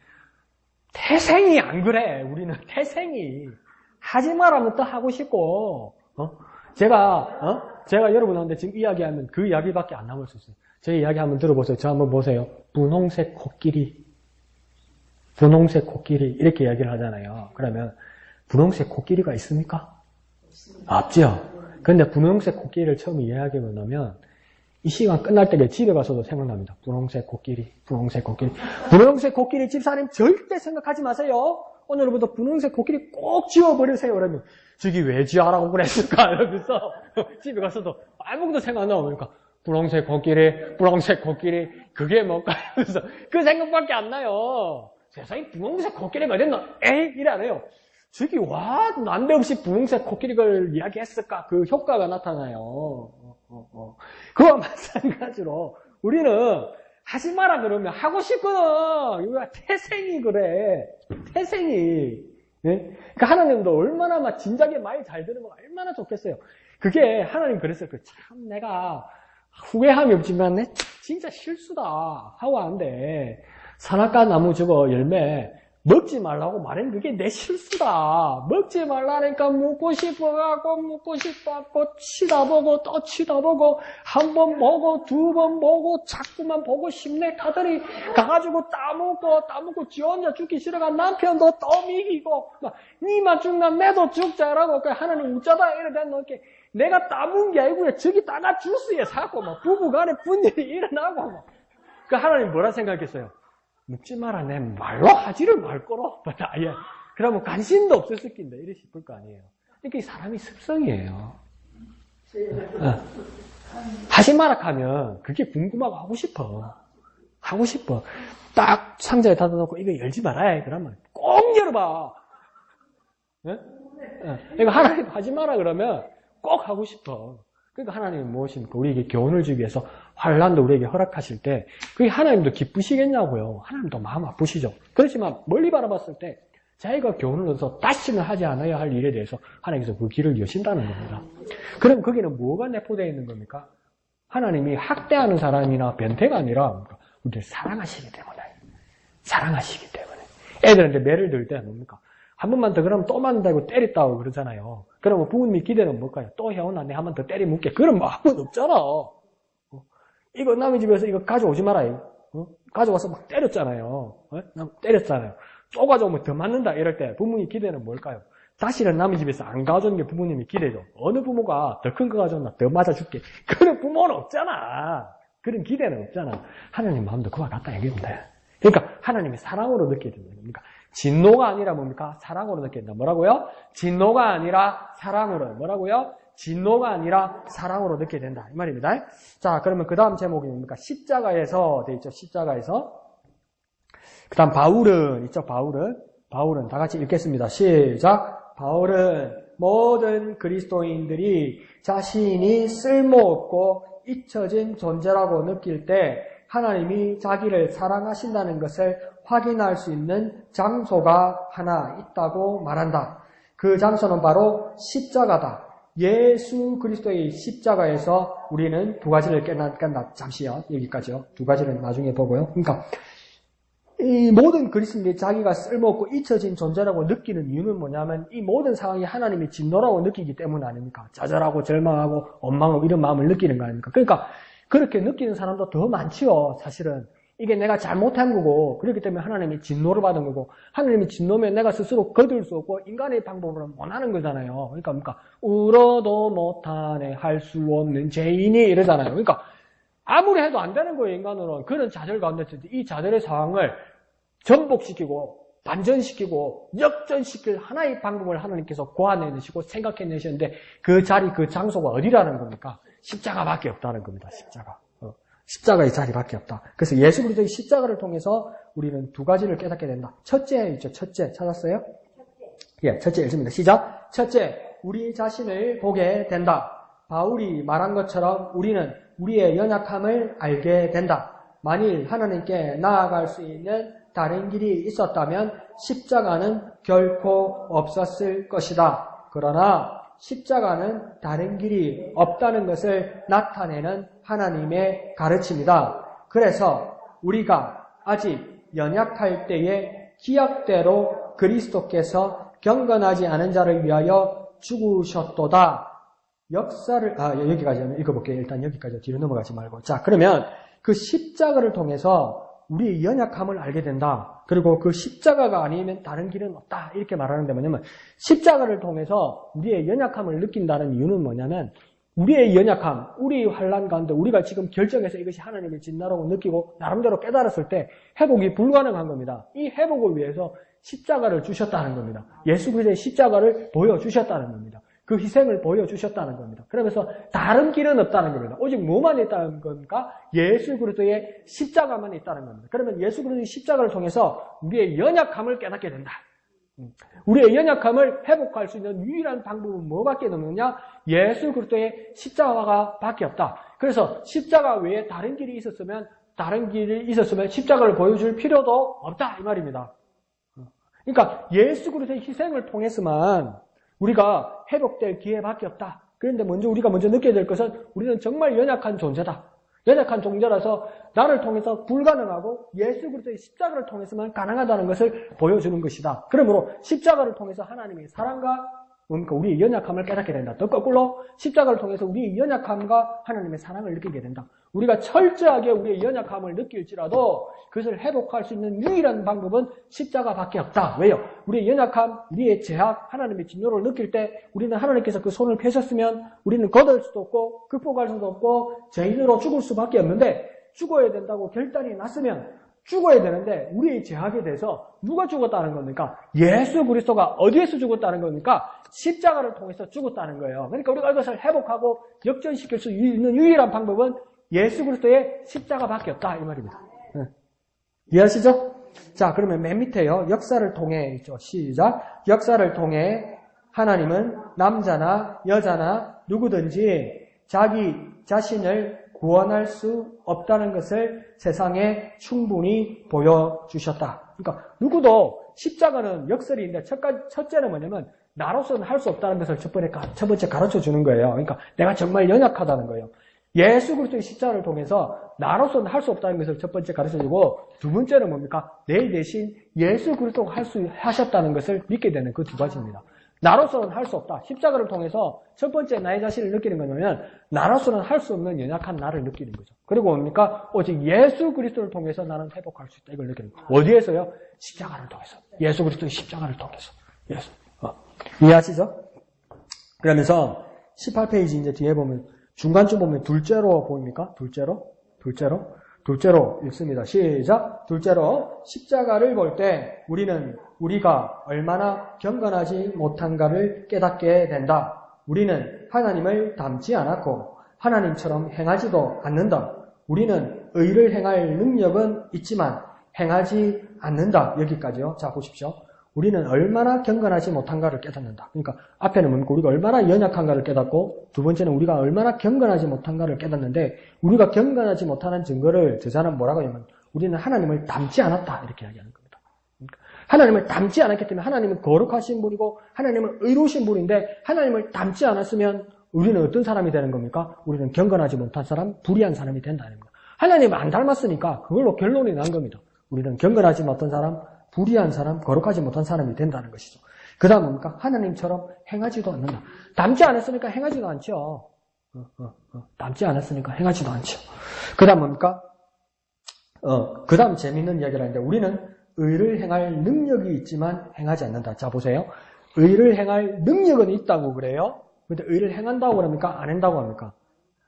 태생이 안 그래. 우리는 태생이 하지 말라면 또 하고 싶고 제가 여러분한테 지금 이야기하면 그 이야기밖에 안 남을 수 있어요. 제 이야기 한번 들어보세요. 저 한번 보세요. 분홍색 코끼리 이렇게 이야기를 하잖아요. 그러면 분홍색 코끼리가 있습니까? 없죠. 근데 분홍색 코끼리를 처음 이야기하게 나면 이 시간 끝날 때 집에 가서도 생각납니다. 분홍색 코끼리. 분홍색 코끼리 집사님 절대 생각하지 마세요. 오늘부터 분홍색 코끼리 꼭 지워버리세요. 그러면 저기 왜 지하라고 그랬을까? 이러면서 집에 가서도 아무것도 생각 안 나고 그러니까 분홍색 코끼리 그게 뭘까? 이러면서 그 생각밖에 안 나요. 세상에 분홍색 코끼리가 어딨나? 에이 이래 안 해요. 저기 난데없이 분홍색 코끼리를 이야기했을까? 그 효과가 나타나요. 그와 마찬가지로 우리는 하지 마라 그러면 하고 싶거든. 이거 태생이 그래. 태생이. 네? 그러니까 하나님도 얼마나 막 진작에 말 잘 들으면 얼마나 좋겠어요. 그게 하나님 그랬어요. 참 내가 후회함이 없지만 내 진짜 실수다 하고 하는데 산악과 나무 저거 열매 먹지 말라고 말하는 그게 내 실수다. 먹지 말라니까 묻고 싶어갖고 묻고 싶어갖고 치다보고 또 치다보고 한 번 보고 두 번 보고 자꾸만 보고 싶네 가더니 가가지고 따먹고 지 혼자 죽기 싫어가 남편도 또 미기고 막 니만 죽나 내도 죽자라고 하나님 웃자다 이러다 놓게 내가 따먹은 게 아니고 저기 따가 주스에 사고 막 부부간에 분열이 일어나고 막 그 하나님 뭐라 생각했어요? 묻지 마라, 내 말로 하지를 말 거로. 아예. 그러면 관심도 없었을 낀데, 이래 싶을 거 아니에요. 이게 사람이 습성이에요. 하지 마라 하면, 그게 궁금하고 하고 싶어. 하고 싶어. 딱 상자에 닫아놓고, 이거 열지 말아야. 그러면 꼭 열어봐. 이거 하나님 하지 마라 그러면 꼭 하고 싶어. 그러니까 하나님은 무엇입니까? 우리에게 교훈을 주기 위해서 환난도 우리에게 허락하실 때 그게 하나님도 기쁘시겠냐고요. 하나님도 마음 아프시죠. 그렇지만 멀리 바라봤을 때 자기가 교훈을 얻어서 다시는 하지 않아야 할 일에 대해서 하나님께서 그 길을 여신다는 겁니다. 그럼 거기는 뭐가 내포되어 있는 겁니까? 하나님이 학대하는 사람이나 변태가 아니라 우리를 사랑하시기 때문에. 사랑하시기 때문에. 애들한테 매를 들 때 뭡니까? 한 번만 더 그러면 또 맞는다고 때렸다고 그러잖아요. 그러면 부모님이 기대는 뭘까요? 또 해오나? 내 한 번 더 때려 묻게. 그런 마음은 없잖아. 이거 남의 집에서 이거 가져오지 말아요. 가져와서 막 때렸잖아요. 때렸잖아요. 또 가져오면 더 맞는다 이럴 때 부모님 기대는 뭘까요? 다시는 남의 집에서 안 가져오는 게 부모님의 기대죠. 어느 부모가 더 큰 거 가져오나 더 맞아줄게. 그런 부모는 없잖아. 그런 기대는 없잖아. 하나님 마음도 그와 같다 얘기입니다. 그러니까 하나님의 사랑으로 느끼게 된다. 그러니까 진노가 아니라 뭡니까? 사랑으로 느낀다. 뭐라고요? 진노가 아니라 사랑으로. 뭐라고요? 진노가 아니라 사랑으로 느끼게 된다. 이 말입니다. 자, 그러면 그 다음 제목이 뭡니까? 십자가에서 돼 있죠. 십자가에서. 그 다음 바울은 있죠. 바울은 다 같이 읽겠습니다. 시작. 바울은 모든 그리스도인들이 자신이 쓸모없고 잊혀진 존재라고 느낄 때 하나님이 자기를 사랑하신다는 것을 확인할 수 있는 장소가 하나 있다고 말한다. 그 장소는 바로 십자가다. 예수 그리스도의 십자가에서 우리는 두 가지를 깨닫는다. 잠시요. 여기까지요. 두 가지를 나중에 보고요. 그러니까 이 모든 그리스도인들이 자기가 쓸모없고 잊혀진 존재라고 느끼는 이유는 뭐냐면 이 모든 상황이 하나님의 진노라고 느끼기 때문 아닙니까? 좌절하고 절망하고 원망하고 이런 마음을 느끼는 거 아닙니까? 그러니까 그렇게 느끼는 사람도 더 많지요. 사실은 이게 내가 잘못한 거고 그렇기 때문에 하나님이 진노를 받은 거고 하나님이 진노면 내가 스스로 거둘 수 없고 인간의 방법으로는 못하는 거잖아요. 그러니까 울어도 못하네 할 수 없는 죄인이 이러잖아요. 그러니까 아무리 해도 안 되는 거예요. 인간으로는. 그런 좌절 가운데 이 좌절의 상황을 전복시키고 반전시키고 역전시킬 하나의 방법을 하나님께서 고안해내시고 생각해내셨는데 그 자리 그 장소가 어디라는 겁니까? 십자가밖에 없다는 겁니다. 십자가의 자리밖에 없다. 그래서 예수 그리스도의 십자가를 통해서 우리는 두 가지를 깨닫게 된다. 첫째 있죠. 첫째 찾았어요? 예, 첫째 읽습니다. 시작. 첫째, 우리 자신을 보게 된다. 바울이 말한 것처럼 우리는 우리의 연약함을 알게 된다. 만일 하나님께 나아갈 수 있는 다른 길이 있었다면 십자가는 결코 없었을 것이다. 그러나 십자가는 다른 길이 없다는 것을 나타내는 하나님의 가르침이다. 그래서 우리가 아직 연약할 때에 기약대로 그리스도께서 경건하지 않은 자를 위하여 죽으셨도다. 역사를 여기까지 읽어볼게요. 일단 여기까지 뒤로 넘어가지 말고. 자, 그러면 그 십자가를 통해서 우리의 연약함을 알게 된다. 그리고 그 십자가가 아니면 다른 길은 없다. 이렇게 말하는데 뭐냐면 십자가를 통해서 우리의 연약함을 느낀다는 이유는 뭐냐면 우리의 연약함, 우리의 환난 가운데 우리가 지금 결정해서 이것이 하나님의 진노라고 느끼고 나름대로 깨달았을 때 회복이 불가능한 겁니다. 이 회복을 위해서 십자가를 주셨다는 겁니다. 예수 그리스도의 십자가를 보여주셨다는 겁니다. 그 희생을 보여주셨다는 겁니다. 그러면서 다른 길은 없다는 겁니다. 오직 뭐만 있다는 겁니까? 예수 그리스도의 십자가만 있다는 겁니다. 그러면 예수 그리스도의 십자가를 통해서 우리의 연약함을 깨닫게 된다. 우리의 연약함을 회복할 수 있는 유일한 방법은 뭐밖에 없느냐? 예수 그리스도의 십자가가 밖에 없다. 그래서 십자가 외에 다른 길이 있었으면 십자가를 보여줄 필요도 없다 이 말입니다. 그러니까 예수 그리스도의 희생을 통해서만 우리가 회복될 기회밖에 없다. 그런데 우리가 먼저 느껴야 될 것은 우리는 정말 연약한 존재다. 연약한 존재라서 나를 통해서 불가능하고 예수 그리스도의 십자가를 통해서만 가능하다는 것을 보여주는 것이다. 그러므로 십자가를 통해서 하나님의 사랑과 뭡니까? 우리의 연약함을 깨닫게 된다. 또 거꾸로 십자가를 통해서 우리의 연약함과 하나님의 사랑을 느끼게 된다. 우리가 철저하게 우리의 연약함을 느낄지라도 그것을 회복할 수 있는 유일한 방법은 십자가밖에 없다. 왜요? 우리의 연약함, 우리의 제약, 하나님의 진노를 느낄 때 우리는 하나님께서 그 손을 펴셨으면 우리는 거둘 수도 없고 극복할 수도 없고 죄인으로 죽을 수밖에 없는데 죽어야 된다고 결단이 났으면 죽어야 되는데 우리의 제약에 대해서 누가 죽었다는 겁니까? 예수 그리스도가 어디에서 죽었다는 겁니까? 십자가를 통해서 죽었다는 거예요. 그러니까 우리가 이것을 회복하고 역전시킬 수 있는 유일한 방법은 예수 그리스도의 십자가밖에 없다 이 말입니다. 이해하시죠? 자, 그러면 맨 밑에요. 역사를 통해 있죠. 시작. 역사를 통해 하나님은 남자나 여자나 누구든지 자기 자신을 구원할 수 없다는 것을 세상에 충분히 보여주셨다. 그러니까 누구도 십자가는 역설인데 첫째는 뭐냐면 나로서는 할 수 없다는 것을 첫 번째 가르쳐 주는 거예요. 그러니까 내가 정말 연약하다는 거예요. 예수 그리스도의 십자가를 통해서 나로서는 할 수 없다는 것을 첫 번째 가르쳐 주고 두 번째는 뭡니까? 내 대신 예수 그리스도가 하셨다는 것을 믿게 되는 그 두 가지입니다. 나로서는 할 수 없다. 십자가를 통해서 첫 번째 나의 자신을 느끼는 거냐면 나로서는 할 수 없는 연약한 나를 느끼는 거죠. 그리고 뭡니까? 오직 예수 그리스도를 통해서 나는 회복할 수 있다. 이걸 느끼는 거예요. 어디에서요? 십자가를 통해서. 예수 그리스도의 십자가를 통해서. 이해하시죠? 그러면서 18페이지 이제 뒤에 보면 중간쯤 보면 둘째로 보입니까? 둘째로 읽습니다. 시작. 둘째로 십자가를 볼 때 우리가 얼마나 경건하지 못한가를 깨닫게 된다. 우리는 하나님을 닮지 않았고 하나님처럼 행하지도 않는다. 우리는 의를 행할 능력은 있지만 행하지 않는다. 여기까지요. 자, 보십시오. 우리는 얼마나 경건하지 못한가를 깨닫는다. 그러니까 앞에는 뭡니까? 우리가 얼마나 연약한가를 깨닫고 두 번째는 우리가 얼마나 경건하지 못한가를 깨닫는데 우리가 경건하지 못하는 증거를 저자는 뭐라고 하냐면 우리는 하나님을 닮지 않았다. 이렇게 이야기하는 겁니다. 그러니까 하나님을 닮지 않았기 때문에 하나님은 거룩하신 분이고 하나님은 의로우신 분인데 하나님을 닮지 않았으면 우리는 어떤 사람이 되는 겁니까? 우리는 경건하지 못한 사람, 불의한 사람이 된다는 겁니다. 하나님을 안 닮았으니까 그걸로 결론이 난 겁니다. 우리는 경건하지 못한 사람, 불의한 사람, 거룩하지 못한 사람이 된다는 것이죠. 그 다음 뭡니까? 하나님처럼 행하지도 않는다. 닮지 않았으니까 행하지도 않죠. 닮지 않았으니까 행하지도 않죠. 그 다음 뭡니까? 그 다음 재미있는 이야기를 하는데 우리는 의를 행할 능력이 있지만 행하지 않는다. 자, 보세요. 의를 행할 능력은 있다고 그래요. 근데 의를 행한다고 그럽니까? 안 한다고 합니까?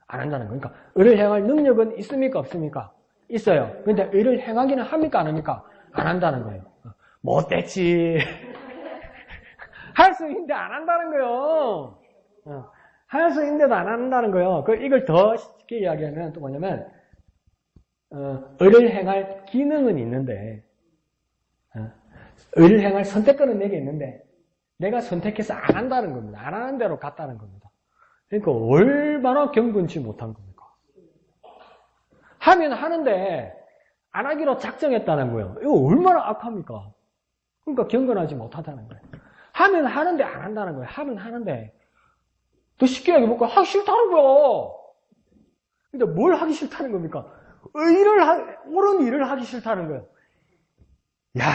안 한다는 거니까. 의를 행할 능력은 있습니까? 없습니까? 있어요. 근데 의를 행하기는 합니까? 안 합니까? 안 한다는 거예요. 못됐지. 할 수 있는데 안 한다는 거예요. 할 수 있는데도 안 한다는 거예요. 이걸 더 쉽게 이야기하면 또 뭐냐면 의를 행할 기능은 있는데 의를 행할 선택권은 내게 있는데 내가 선택해서 안 한다는 겁니다. 안 하는 대로 갔다는 겁니다. 그러니까 얼마나 경건치 못한 겁니까? 하면 하는데 안 하기로 작정했다는 거예요. 이거 얼마나 악합니까? 그러니까 경건하지 못하다는 거예요. 하면 하는데 안 한다는 거예요. 하면 하는데. 더 쉽게 얘기해볼까? 하기 싫다는 거예요. 근데 뭘 하기 싫다는 겁니까? 옳은 일을 하기 싫다는 거예요. 야,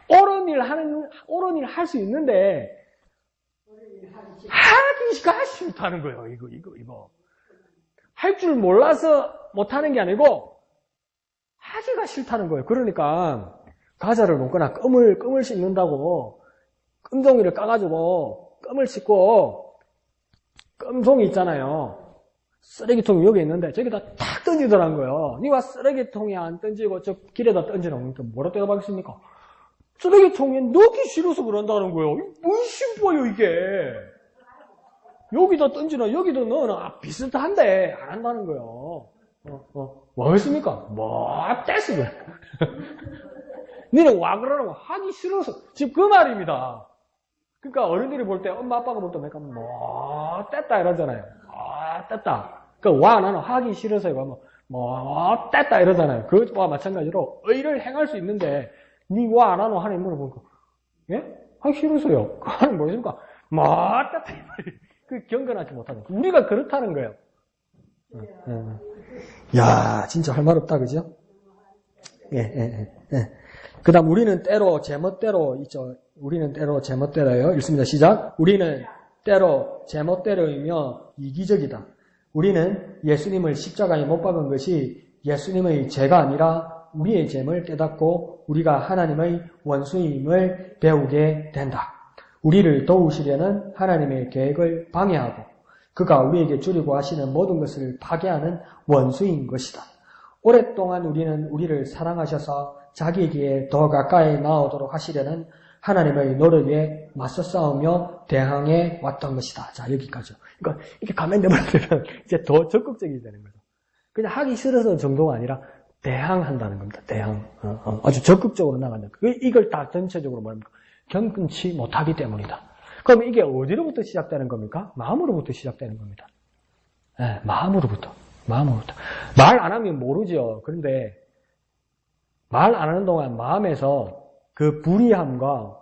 옳은 일 할 수 있는데, 하기가 싫다는 거예요. 이거. 할 줄 몰라서 못하는 게 아니고, 하기가 싫다는 거예요. 그러니까 과자를 먹거나 껌을 씹는다고 껌종이를 까가지고 껌을 씹고 껌종이 있잖아요. 쓰레기통이 여기 있는데 저기다 탁 던지더란 거예요. 니가 쓰레기통에 안 던지고 저 길에다 던지라고 뭐라 대답하겠습니까? 쓰레기통에 넣기 싫어서 그런다는 거예요. 뭘 심보요 이게. 여기다 던지나 여기다 넣으나 비슷한데 안 한다는 거예요. 뭐 했습니까? 뭐 떼스 그래. 니는 와 그러는 거 하기 싫어서 지금 그 말입니다. 그러니까 어른들이 볼 때 엄마 아빠가 볼 때 내가 뭐 뗐다 이러잖아요. 뗐다. 그 와 나는 하기 싫어서 이거 뭐 뗐다 이러잖아요. 그것과 마찬가지로 의를 행할 수 있는데 니 와 안 하노 하는 물어보니까 예? 하기 싫어서요. 그 말은 뭐였습니까? 뭐 뗐다 이 말이. 그 경건하지 못하는. 우리가 그렇다는 거예요. 야, 진짜 할 말 없다, 그죠? 그 다음, 우리는 때로 제멋대로 있죠. 우리는 때로 제멋대로요. 읽습니다. 시작. 우리는 때로 제멋대로이며 이기적이다. 우리는 예수님을 십자가에 못 박은 것이 예수님의 죄가 아니라 우리의 죄를 깨닫고 우리가 하나님의 원수임을 배우게 된다. 우리를 도우시려는 하나님의 계획을 방해하고 그가 우리에게 주려고 하시는 모든 것을 파괴하는 원수인 것이다. 오랫동안 우리는 우리를 사랑하셔서 자기에게 더 가까이 나오도록 하시려는 하나님의 노력에 맞서 싸우며 대항해 왔던 것이다. 자, 여기까지. 그러니까 이렇게 가면 되면 이제 더 적극적이 되는 거죠. 그냥 하기 싫어서 정도가 아니라 대항한다는 겁니다. 대항. 아주 적극적으로 나간다. 이걸 다 전체적으로 뭐랍니까? 견근치 못하기 때문이다. 그럼 이게 어디로부터 시작되는 겁니까? 마음으로부터 시작되는 겁니다. 네, 마음으로부터. 말 안 하면 모르죠. 그런데 말 안 하는 동안 마음에서 그 불의함과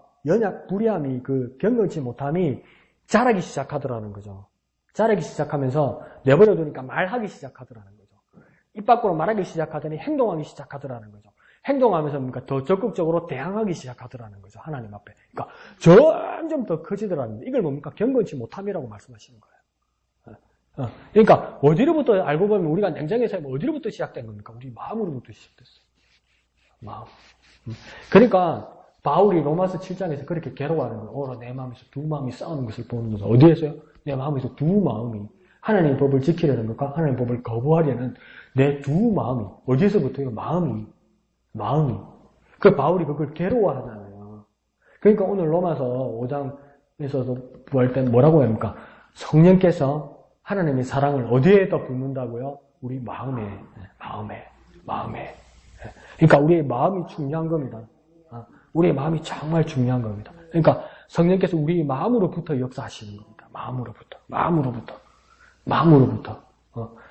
불의함이 그 견근치 못함이 자라기 시작하더라는 거죠. 자라기 시작하면서 내버려두니까 말하기 시작하더라는 거죠. 입 밖으로 말하기 시작하더니 행동하기 시작하더라는 거죠. 행동하면서 뭔가 더 적극적으로 대항하기 시작하더라는 거죠. 하나님 앞에. 그러니까 점점 더 커지더라는 거예요. 이걸 뭡니까? 견건치 못함이라고 말씀하시는 거예요. 그러니까 어디로부터 알고 보면 우리가 냉장에서 어디로부터 시작된 겁니까? 우리 마음으로부터 시작됐어요. 마음. 그러니까 바울이 로마서 7장에서 그렇게 괴로워하는 거예요. 오라 내 마음에서 두 마음이 싸우는 것을 보는 거죠. 어디에서요? 내 마음에서 두 마음이 하나님의 법을 지키려는 것과 하나님의 법을 거부하려는 내 두 마음이 어디에서부터요? 마음이. 그 바울이 그걸 괴로워하잖아요. 그러니까 오늘 로마서 5장에서도 부할 때 뭐라고 합니까? 성령께서 하나님의 사랑을 어디에다 붓는다고요? 우리 마음에. 그러니까 우리의 마음이 중요한 겁니다. 우리의 마음이 정말 중요한 겁니다. 그러니까 성령께서 우리 마음으로부터 역사하시는 겁니다. 마음으로부터.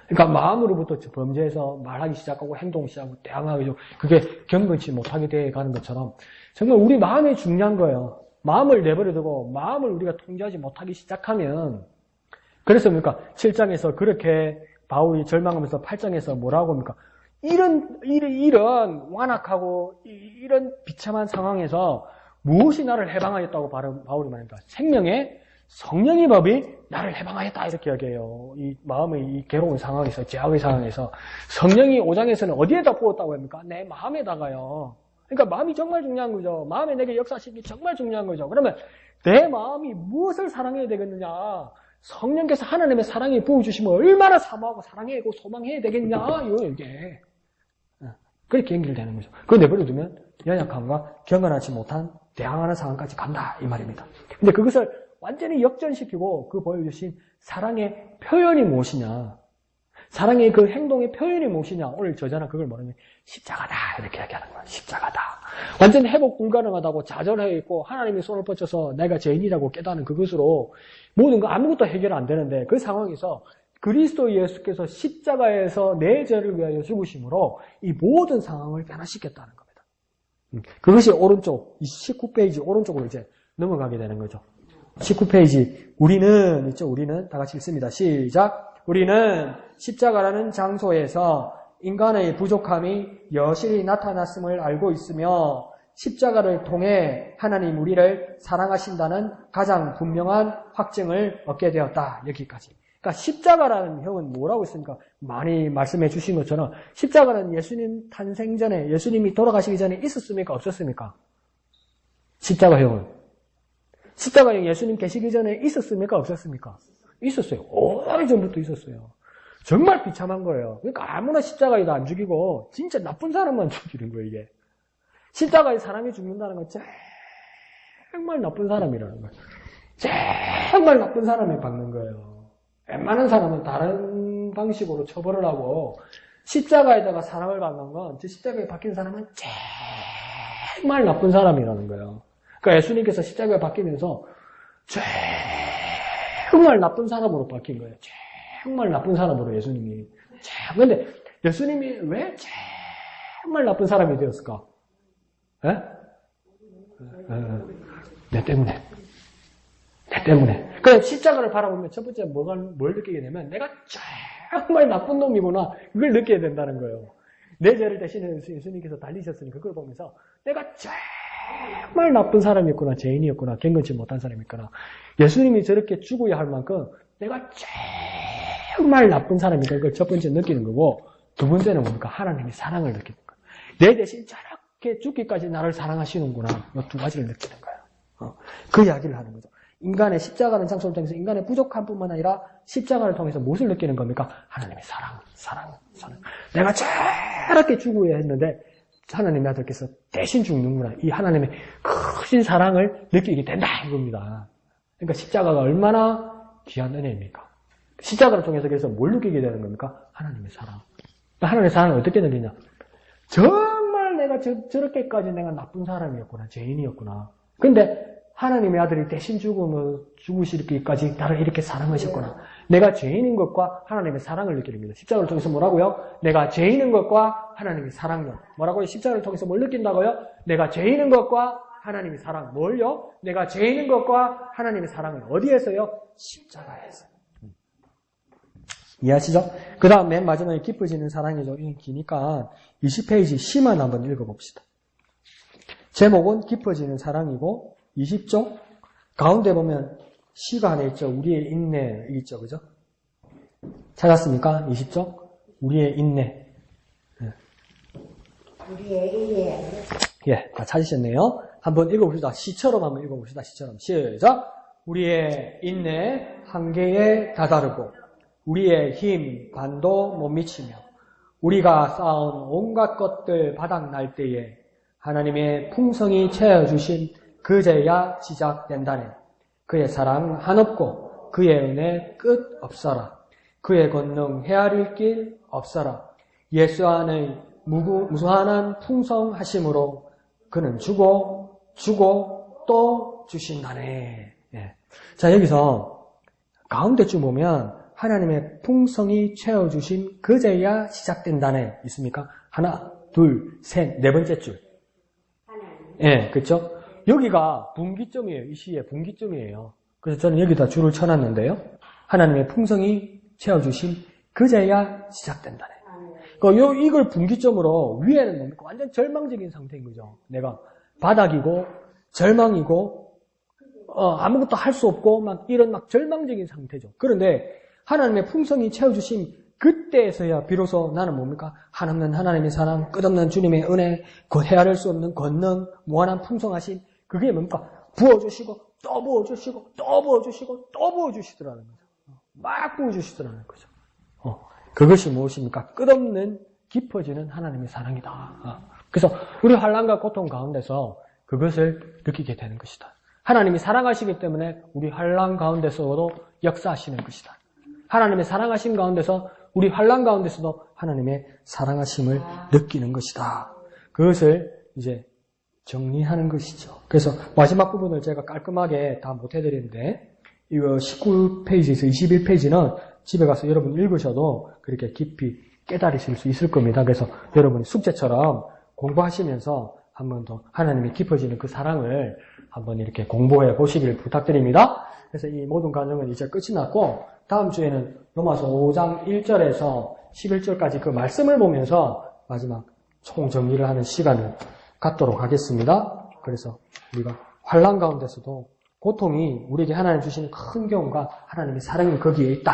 그러니까 마음으로부터 범죄해서 말하기 시작하고 행동 시작하고 대항하기 시작하고 그게 견건치 못하게 돼가는 것처럼 정말 우리 마음이 중요한 거예요. 마음을 내버려두고 마음을 우리가 통제하지 못하기 시작하면 그래서 뭡니까? 7장에서 그렇게 바울이 절망하면서 8장에서 뭐라고 합니까? 이런 완악하고 이런 비참한 상황에서 무엇이 나를 해방하였다고 바울이 말합니다. 성령의 법이 나를 해방하였다 이렇게 얘기해요. 이 마음의 이 괴로운 상황에서 죄악의 상황에서 성령이 5장에서는 어디에다 부었다고 합니까? 내 마음에다가요. 그러니까 마음이 정말 중요한 거죠. 마음에 내게 역사하시는 게 정말 중요한 거죠. 그러면 내 마음이 무엇을 사랑해야 되겠느냐? 성령께서 하나님의 사랑이 부어주시면 얼마나 사모하고 사랑해야 하고 소망해야 되겠냐? 이게 그렇게 연결되는 거죠. 그걸 내버려두면 연약함과 경건하지 못한 대항하는 상황까지 간다 이 말입니다. 근데 그것을 완전히 역전시키고 그 보여주신 사랑의 표현이 무엇이냐? 사랑의 그 행동의 표현이 무엇이냐? 오늘 저자는 그걸 뭐냐면 십자가다 이렇게 얘기하는 거예요. 십자가다. 완전 회복 불가능하다고 좌절해 있고 하나님이 손을 뻗쳐서 내가 죄인이라고 깨닫는 그것으로 모든 거 아무것도 해결 안 되는데 그 상황에서 그리스도 예수께서 십자가에서 내 죄를 위하여 죽으심으로 이 모든 상황을 변화시켰다는 겁니다. 그것이 오른쪽 19페이지 오른쪽으로 이제 넘어가게 되는 거죠. 19페이지 우리는 다 같이 읽습니다. 시작. 우리는 십자가라는 장소에서 인간의 부족함이 여실히 나타났음을 알고 있으며 십자가를 통해 하나님 우리를 사랑하신다는 가장 분명한 확증을 얻게 되었다. 여기까지. 그러니까 십자가라는 형은 뭐라고 했습니까? 많이 말씀해 주신 것처럼 십자가는 예수님 탄생 전에 예수님이 돌아가시기 전에 있었습니까? 없었습니까? 십자가형은 십자가형 예수님 계시기 전에 있었습니까? 없었습니까? 있었어요. 오래전부터 있었어요. 정말 비참한 거예요. 그러니까 아무나 십자가에도 안 죽이고 진짜 나쁜 사람만 죽이는 거예요. 이게 십자가에 사람이 죽는다는 건 정말 나쁜 사람이라는 거예요. 정말 나쁜 사람에 박는 거예요. 웬만한 사람은 다른 방식으로 처벌을 하고 십자가에다가 사람을 박는 건 저 십자가에 박힌 사람은 정말 나쁜 사람이라는 거예요. 그러니까 예수님께서 십자가에 박히면서 정말 나쁜 사람으로 박힌 거예요. 정말 나쁜 사람으로 예수님이. 그런데 예수님이 왜 정말 나쁜 사람이 되었을까? 내 때문에. 그러니까 십자가를 바라보면 첫 번째 뭘 느끼게 되면 내가 정말 나쁜 놈이구나. 그걸 느껴야 된다는 거예요. 내 죄를 대신해 예수님께서 달리셨으니 그걸 보면서 내가 정말 나쁜 사람이었구나, 죄인이었구나, 경건치 못한 사람이었구나. 예수님이 저렇게 죽어야 할 만큼 내가 정말 나쁜 사람이니까 그걸 첫 번째 느끼는 거고, 두 번째는 뭡니까? 하나님이 사랑을 느끼는 거예요. 내 대신 저렇게 죽기까지 나를 사랑하시는구나. 이 두 가지를 느끼는 거예요. 그 이야기를 하는 거죠. 인간의 십자가라는 장소를 통해서 인간의 부족함뿐만 아니라 십자가를 통해서 무엇을 느끼는 겁니까? 하나님의 사랑. 내가 저렇게 죽어야 했는데 하나님의 아들께서 대신 죽는구나. 이 하나님의 크신 사랑을 느끼게 된다 이겁니다. 그러니까 십자가가 얼마나 귀한 은혜입니까? 십자가를 통해서 그래서 뭘 느끼게 되는 겁니까? 하나님의 사랑. 하나님의 사랑을 어떻게 느끼냐? 정말 내가 저렇게까지 내가 나쁜 사람이었구나, 죄인이었구나. 근데 하나님의 아들이 대신 죽으시기까지 나를 이렇게 사랑하셨구나. 내가 죄인인 것과 하나님의 사랑을 느끼는 겁니다. 십자가를 통해서 뭐라고요? 내가 죄인인 것과 하나님의 사랑요. 뭐라고요? 십자가를 통해서 뭘 느낀다고요? 내가 죄인인 것과 하나님의 사랑. 뭘요? 내가 죄인인 것과 하나님의 사랑을 어디에서요? 십자가에서. 이해하시죠? 그 다음 맨 마지막에 깊어지는 사랑이죠. 이 기니까 20페이지 시만 한번 읽어봅시다. 제목은 깊어지는 사랑이고 20쪽 가운데 보면 시가 하나 있죠. 우리의 인내 있죠. 그죠? 찾았습니까? 20쪽 우리의 인내. 우리의 인내. 예, 다 찾으셨네요. 한번 읽어봅시다. 시처럼 한번 읽어봅시다. 시처럼. 시작. 우리의 인내 한계에 다다르고 우리의 힘 반도 못 미치며 우리가 쌓은 온갖 것들 바닥날 때에 하나님의 풍성이 채워주신 그제야 시작된다네. 그의 사랑 한없고 그의 은혜 끝 없어라. 그의 권능 헤아릴 길 없어라. 예수 안의 무수한 풍성하심으로 그는 주고 또 주신다네. 예. 자, 여기서 가운데쯤 보면 하나님의 풍성이 채워주신 그제야 시작된다네. 있습니까? 하나, 둘, 셋, 네 번째 줄. 예, 그렇죠? 여기가 분기점이에요. 이 시의 분기점이에요. 그래서 저는 여기다 줄을 쳐놨는데요. 하나님의 풍성이 채워주신 그제야 시작된다네. 그러니까 이걸 분기점으로 위에는 뭡니까? 완전 절망적인 상태인 거죠. 내가 바닥이고 절망이고 아무것도 할 수 없고 막 이런 막 절망적인 상태죠. 그런데 하나님의 풍성이 채워주신 그때에서야 비로소 나는 뭡니까? 한없는 하나님의 사랑, 끝없는 주님의 은혜, 그 헤아릴 수 없는 권능, 무한한 풍성하심. 그게 뭡니까? 부어주시고 또 부어주시고 또 부어주시고 또 부어주시더라는 거죠. 막 부어주시더라는 거죠. 그것이 무엇입니까? 끝없는 깊어지는 하나님의 사랑이다. 그래서 우리 환난과 고통 가운데서 그것을 느끼게 되는 것이다. 하나님이 사랑하시기 때문에 우리 환난 가운데서도 역사하시는 것이다. 하나님의 사랑하심 가운데서 우리 환난 가운데서도 하나님의 사랑하심을 느끼는 것이다. 그것을 이제 정리하는 것이죠. 그래서 마지막 부분을 제가 깔끔하게 다 못 해드리는데 이거 19페이지에서 21페이지는 집에 가서 여러분 읽으셔도 그렇게 깊이 깨달으실 수 있을 겁니다. 그래서 여러분이 숙제처럼 공부하시면서 한 번 더 하나님이 깊어지는 그 사랑을 한번 이렇게 공부해 보시길 부탁드립니다. 그래서 이 모든 과정은 이제 끝이 났고 다음 주에는 로마서 5장 1절에서 11절까지 그 말씀을 보면서 마지막 총정리를 하는 시간을 갖도록 하겠습니다. 그래서 우리가 환난 가운데서도 고통이 우리에게 하나님 주시는 큰 경우가 하나님의 사랑이 거기에 있다.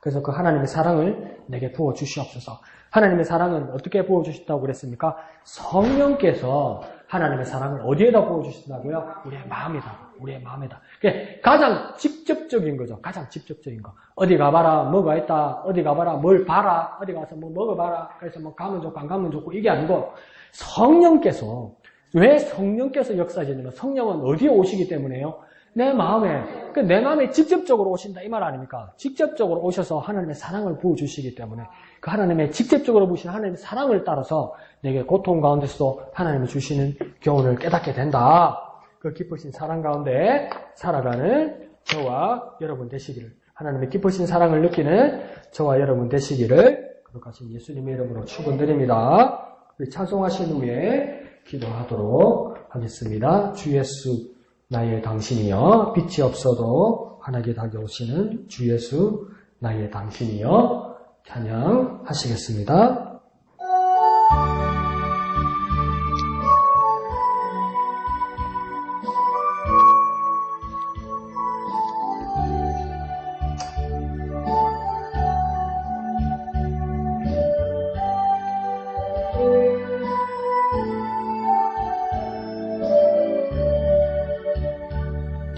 그래서 그 하나님의 사랑을 내게 부어주시옵소서. 하나님의 사랑은 어떻게 부어주신다고 그랬습니까? 성령께서 하나님의 사랑을 어디에다 부어주신다고요? 우리의 마음이다. 우리의 마음이다. 그게 가장 직접적인 거죠. 가장 직접적인 거. 어디 가봐라, 뭐가 있다. 어디 가봐라, 뭘 봐라. 어디 가서 뭐 먹어봐라. 그래서 뭐 가면 좋고 안 가면 좋고 이게 아니고 성령께서 왜 성령께서 역사하시냐면 성령은 어디에 오시기 때문에요? 내 마음에 직접적으로 오신다 이 말 아닙니까? 직접적으로 오셔서 하나님의 사랑을 부어주시기 때문에 그 하나님의 직접적으로 부으신 하나님의 사랑을 따라서 내게 고통 가운데서도 하나님이 주시는 교훈을 깨닫게 된다. 그 기쁘신 사랑 가운데 살아가는 저와 여러분 되시기를, 하나님의 기쁘신 사랑을 느끼는 저와 여러분 되시기를 거룩하신 예수님의 이름으로 축원드립니다. 우리 찬송하신 후에 기도하도록 하겠습니다. 주 예수 나의 당신이여, 빛이 없어도 환하게 다가오시는 주 예수 나의 당신이여, 찬양하시겠습니다.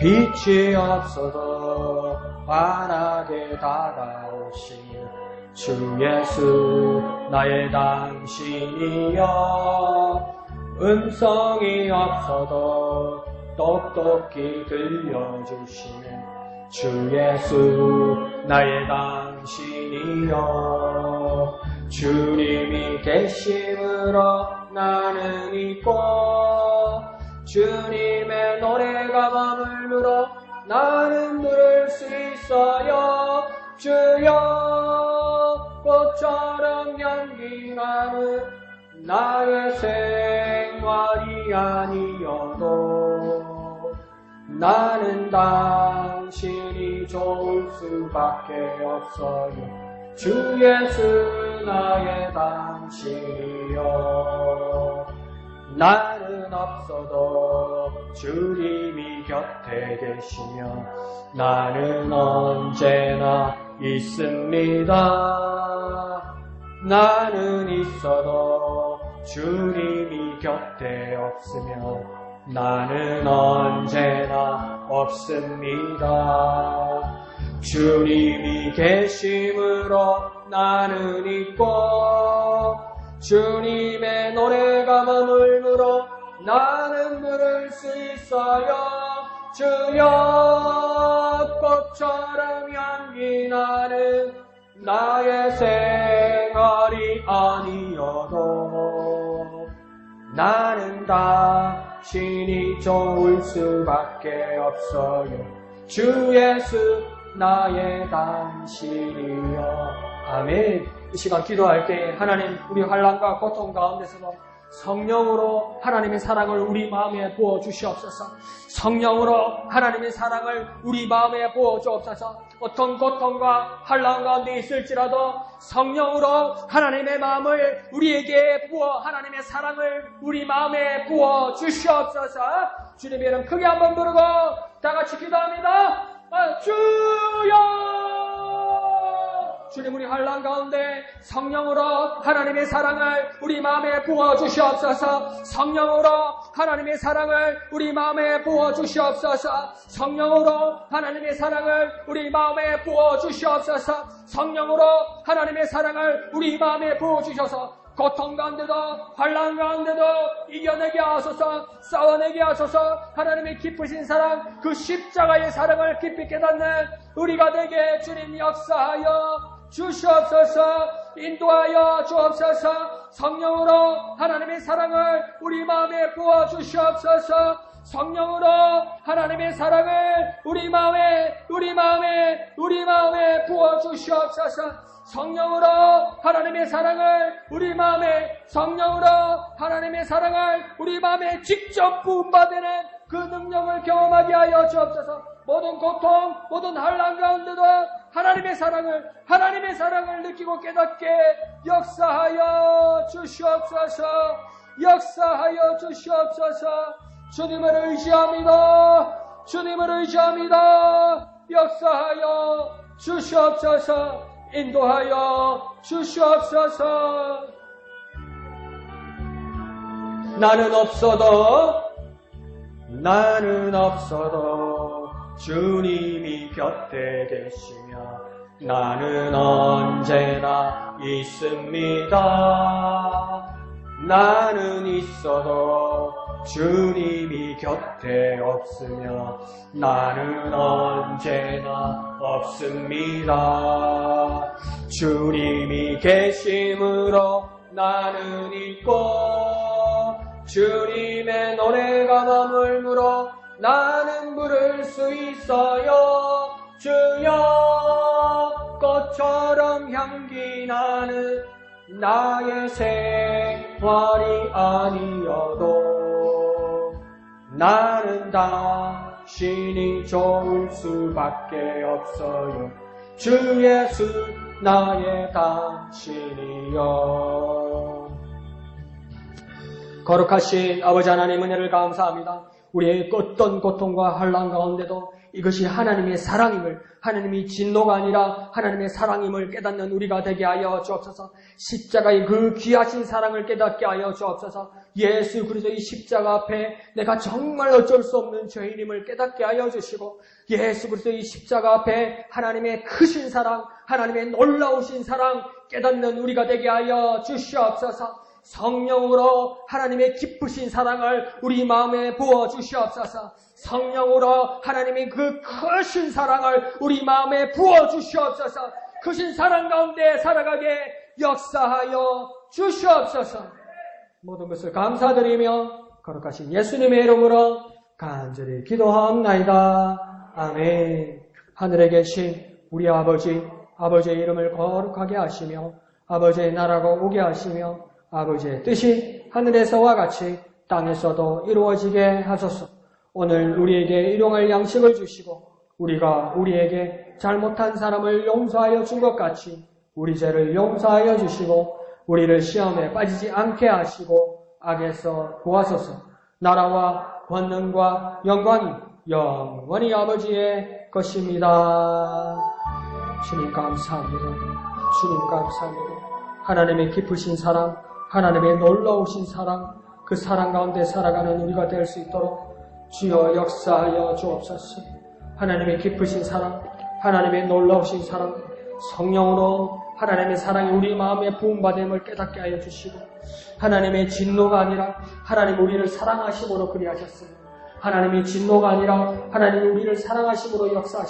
빛이 없어도 환하게 다가오신 주 예수 나의 당신이여 음성이 없어도 똑똑히 들려주시는 주 예수 나의 당신이여 주님이 계심으로 나는 있고 주님의 노래가 머물므로 나는 부를 수 있어요. 주여 꽃처럼 향기나는 나의 생활이 아니어도 나는 당신이 좋을 수밖에 없어요. 주 예수 나의 당신이요 나는 없어도 주님이 곁에 계시며 나는 언제나 있습니다. 나는 있어도 주님이 곁에 없으며 나는 언제나 없습니다. 주님이 계심으로 나는 있고 주님의 노래가 머물므로 나는 부를 수 있어요. 주여 꽃처럼 향기나는 나의 생활이 아니어도 나는 당신이 좋을 수밖에 없어요. 주 예수 나의 당신이여. 아멘. 이 시간 기도할 때 하나님 우리 환난과 고통 가운데서도 성령으로 하나님의 사랑을 우리 마음에 부어 주시옵소서. 성령으로 하나님의 사랑을 우리 마음에 부어 주옵소서. 어떤 고통과 환난 가운데 있을지라도 성령으로 하나님의 마음을 우리에게 부어 하나님의 사랑을 우리 마음에 부어 주시옵소서. 주님의 이름 크게 한번 부르고 다 같이 기도합니다. 주여 주님 우리 환난 가운데 성령으로 하나님의 사랑을 우리 마음에 부어 주시옵소서. 성령으로 하나님의 사랑을 우리 마음에 부어 주시옵소서. 성령으로 하나님의 사랑을 우리 마음에 부어 주시옵소서. 성령으로 하나님의 사랑을 우리 마음에 부어 주셔서 고통 가운데도 환난 가운데도 이겨내게 하소서. 싸워내게 하소서. 하나님의 깊으신 사랑 그 십자가의 사랑을 깊이 깨닫는 우리가 되게 주님 역사하여 주시옵소서. 인도하여 주옵소서. 성령으로 하나님의 사랑을 우리 마음에 부어 주시옵소서. 성령으로 하나님의 사랑을 우리 마음에 부어 주시옵소서. 성령으로 하나님의 사랑을 우리 마음에 성령으로 하나님의 사랑을 우리 마음에 직접 부음받는 그 능력을 경험하게 하여 주옵소서. 모든 고통, 모든 환난 가운데도 하나님의 사랑을 느끼고 깨닫게 역사하여 주시옵소서. 역사하여 주시옵소서. 주님을 의지합니다. 주님을 의지합니다. 역사하여 주시옵소서. 인도하여 주시옵소서. 나는 없어도 주님이 곁에 계시며 나는 언제나 있습니다. 나는 있어도 주님이 곁에 없으며 나는 언제나 없습니다. 주님이 계심으로 나는 있고 주님의 노래가 머물므로 나는 부를 수 있어요. 주여 꽃처럼 향기 나는 나의 생활이 아니어도 나는 당신이 좋을 수밖에 없어요. 주 예수 나의 당신이여. 거룩하신 아버지 하나님 은혜를 감사합니다. 우리의 어떤 고통과 환난 가운데도 이것이 하나님의 사랑임을, 하나님이 진노가 아니라 하나님의 사랑임을 깨닫는 우리가 되게 하여 주옵소서. 십자가의 그 귀하신 사랑을 깨닫게 하여 주옵소서. 예수 그리스도의 십자가 앞에 내가 정말 어쩔 수 없는 죄인임을 깨닫게 하여 주시고, 예수 그리스도의 십자가 앞에 하나님의 크신 사랑, 하나님의 놀라우신 사랑 깨닫는 우리가 되게 하여 주시옵소서. 성령으로 하나님의 기쁘신 사랑을 우리 마음에 부어 주시옵소서. 성령으로 하나님의 그 크신 사랑을 우리 마음에 부어 주시옵소서. 크신 사랑 가운데 살아가게 역사하여 주시옵소서. 모든 것을 감사드리며 거룩하신 예수님의 이름으로 간절히 기도하옵나이다. 아멘. 하늘에 계신 우리 아버지, 아버지의 이름을 거룩하게 하시며 아버지의 나라가 오게 하시며 아버지의 뜻이 하늘에서와 같이 땅에서도 이루어지게 하소서. 오늘 우리에게 일용할 양식을 주시고 우리가 우리에게 잘못한 사람을 용서하여 준 것 같이 우리 죄를 용서하여 주시고 우리를 시험에 빠지지 않게 하시고 악에서 구하소서. 나라와 권능과 영광이 영원히 아버지의 것입니다. 주님 감사합니다. 주님 감사합니다. 하나님의 깊으신 사랑, 하나님의 놀라우신 사랑, 그 사랑 가운데 살아가는 우리가 될 수 있도록 주여 역사하여 주옵소서. 하나님의 깊으신 사랑, 하나님의 놀라우신 사랑, 성령으로 하나님의 사랑이 우리 마음에 부음받음을 깨닫게 하여 주시고 하나님의 진노가 아니라 하나님 우리를 사랑하심으로 그리하셨습니다. 하나님의 진노가 아니라 하나님 우리를 사랑하심으로 역사하셨습니다.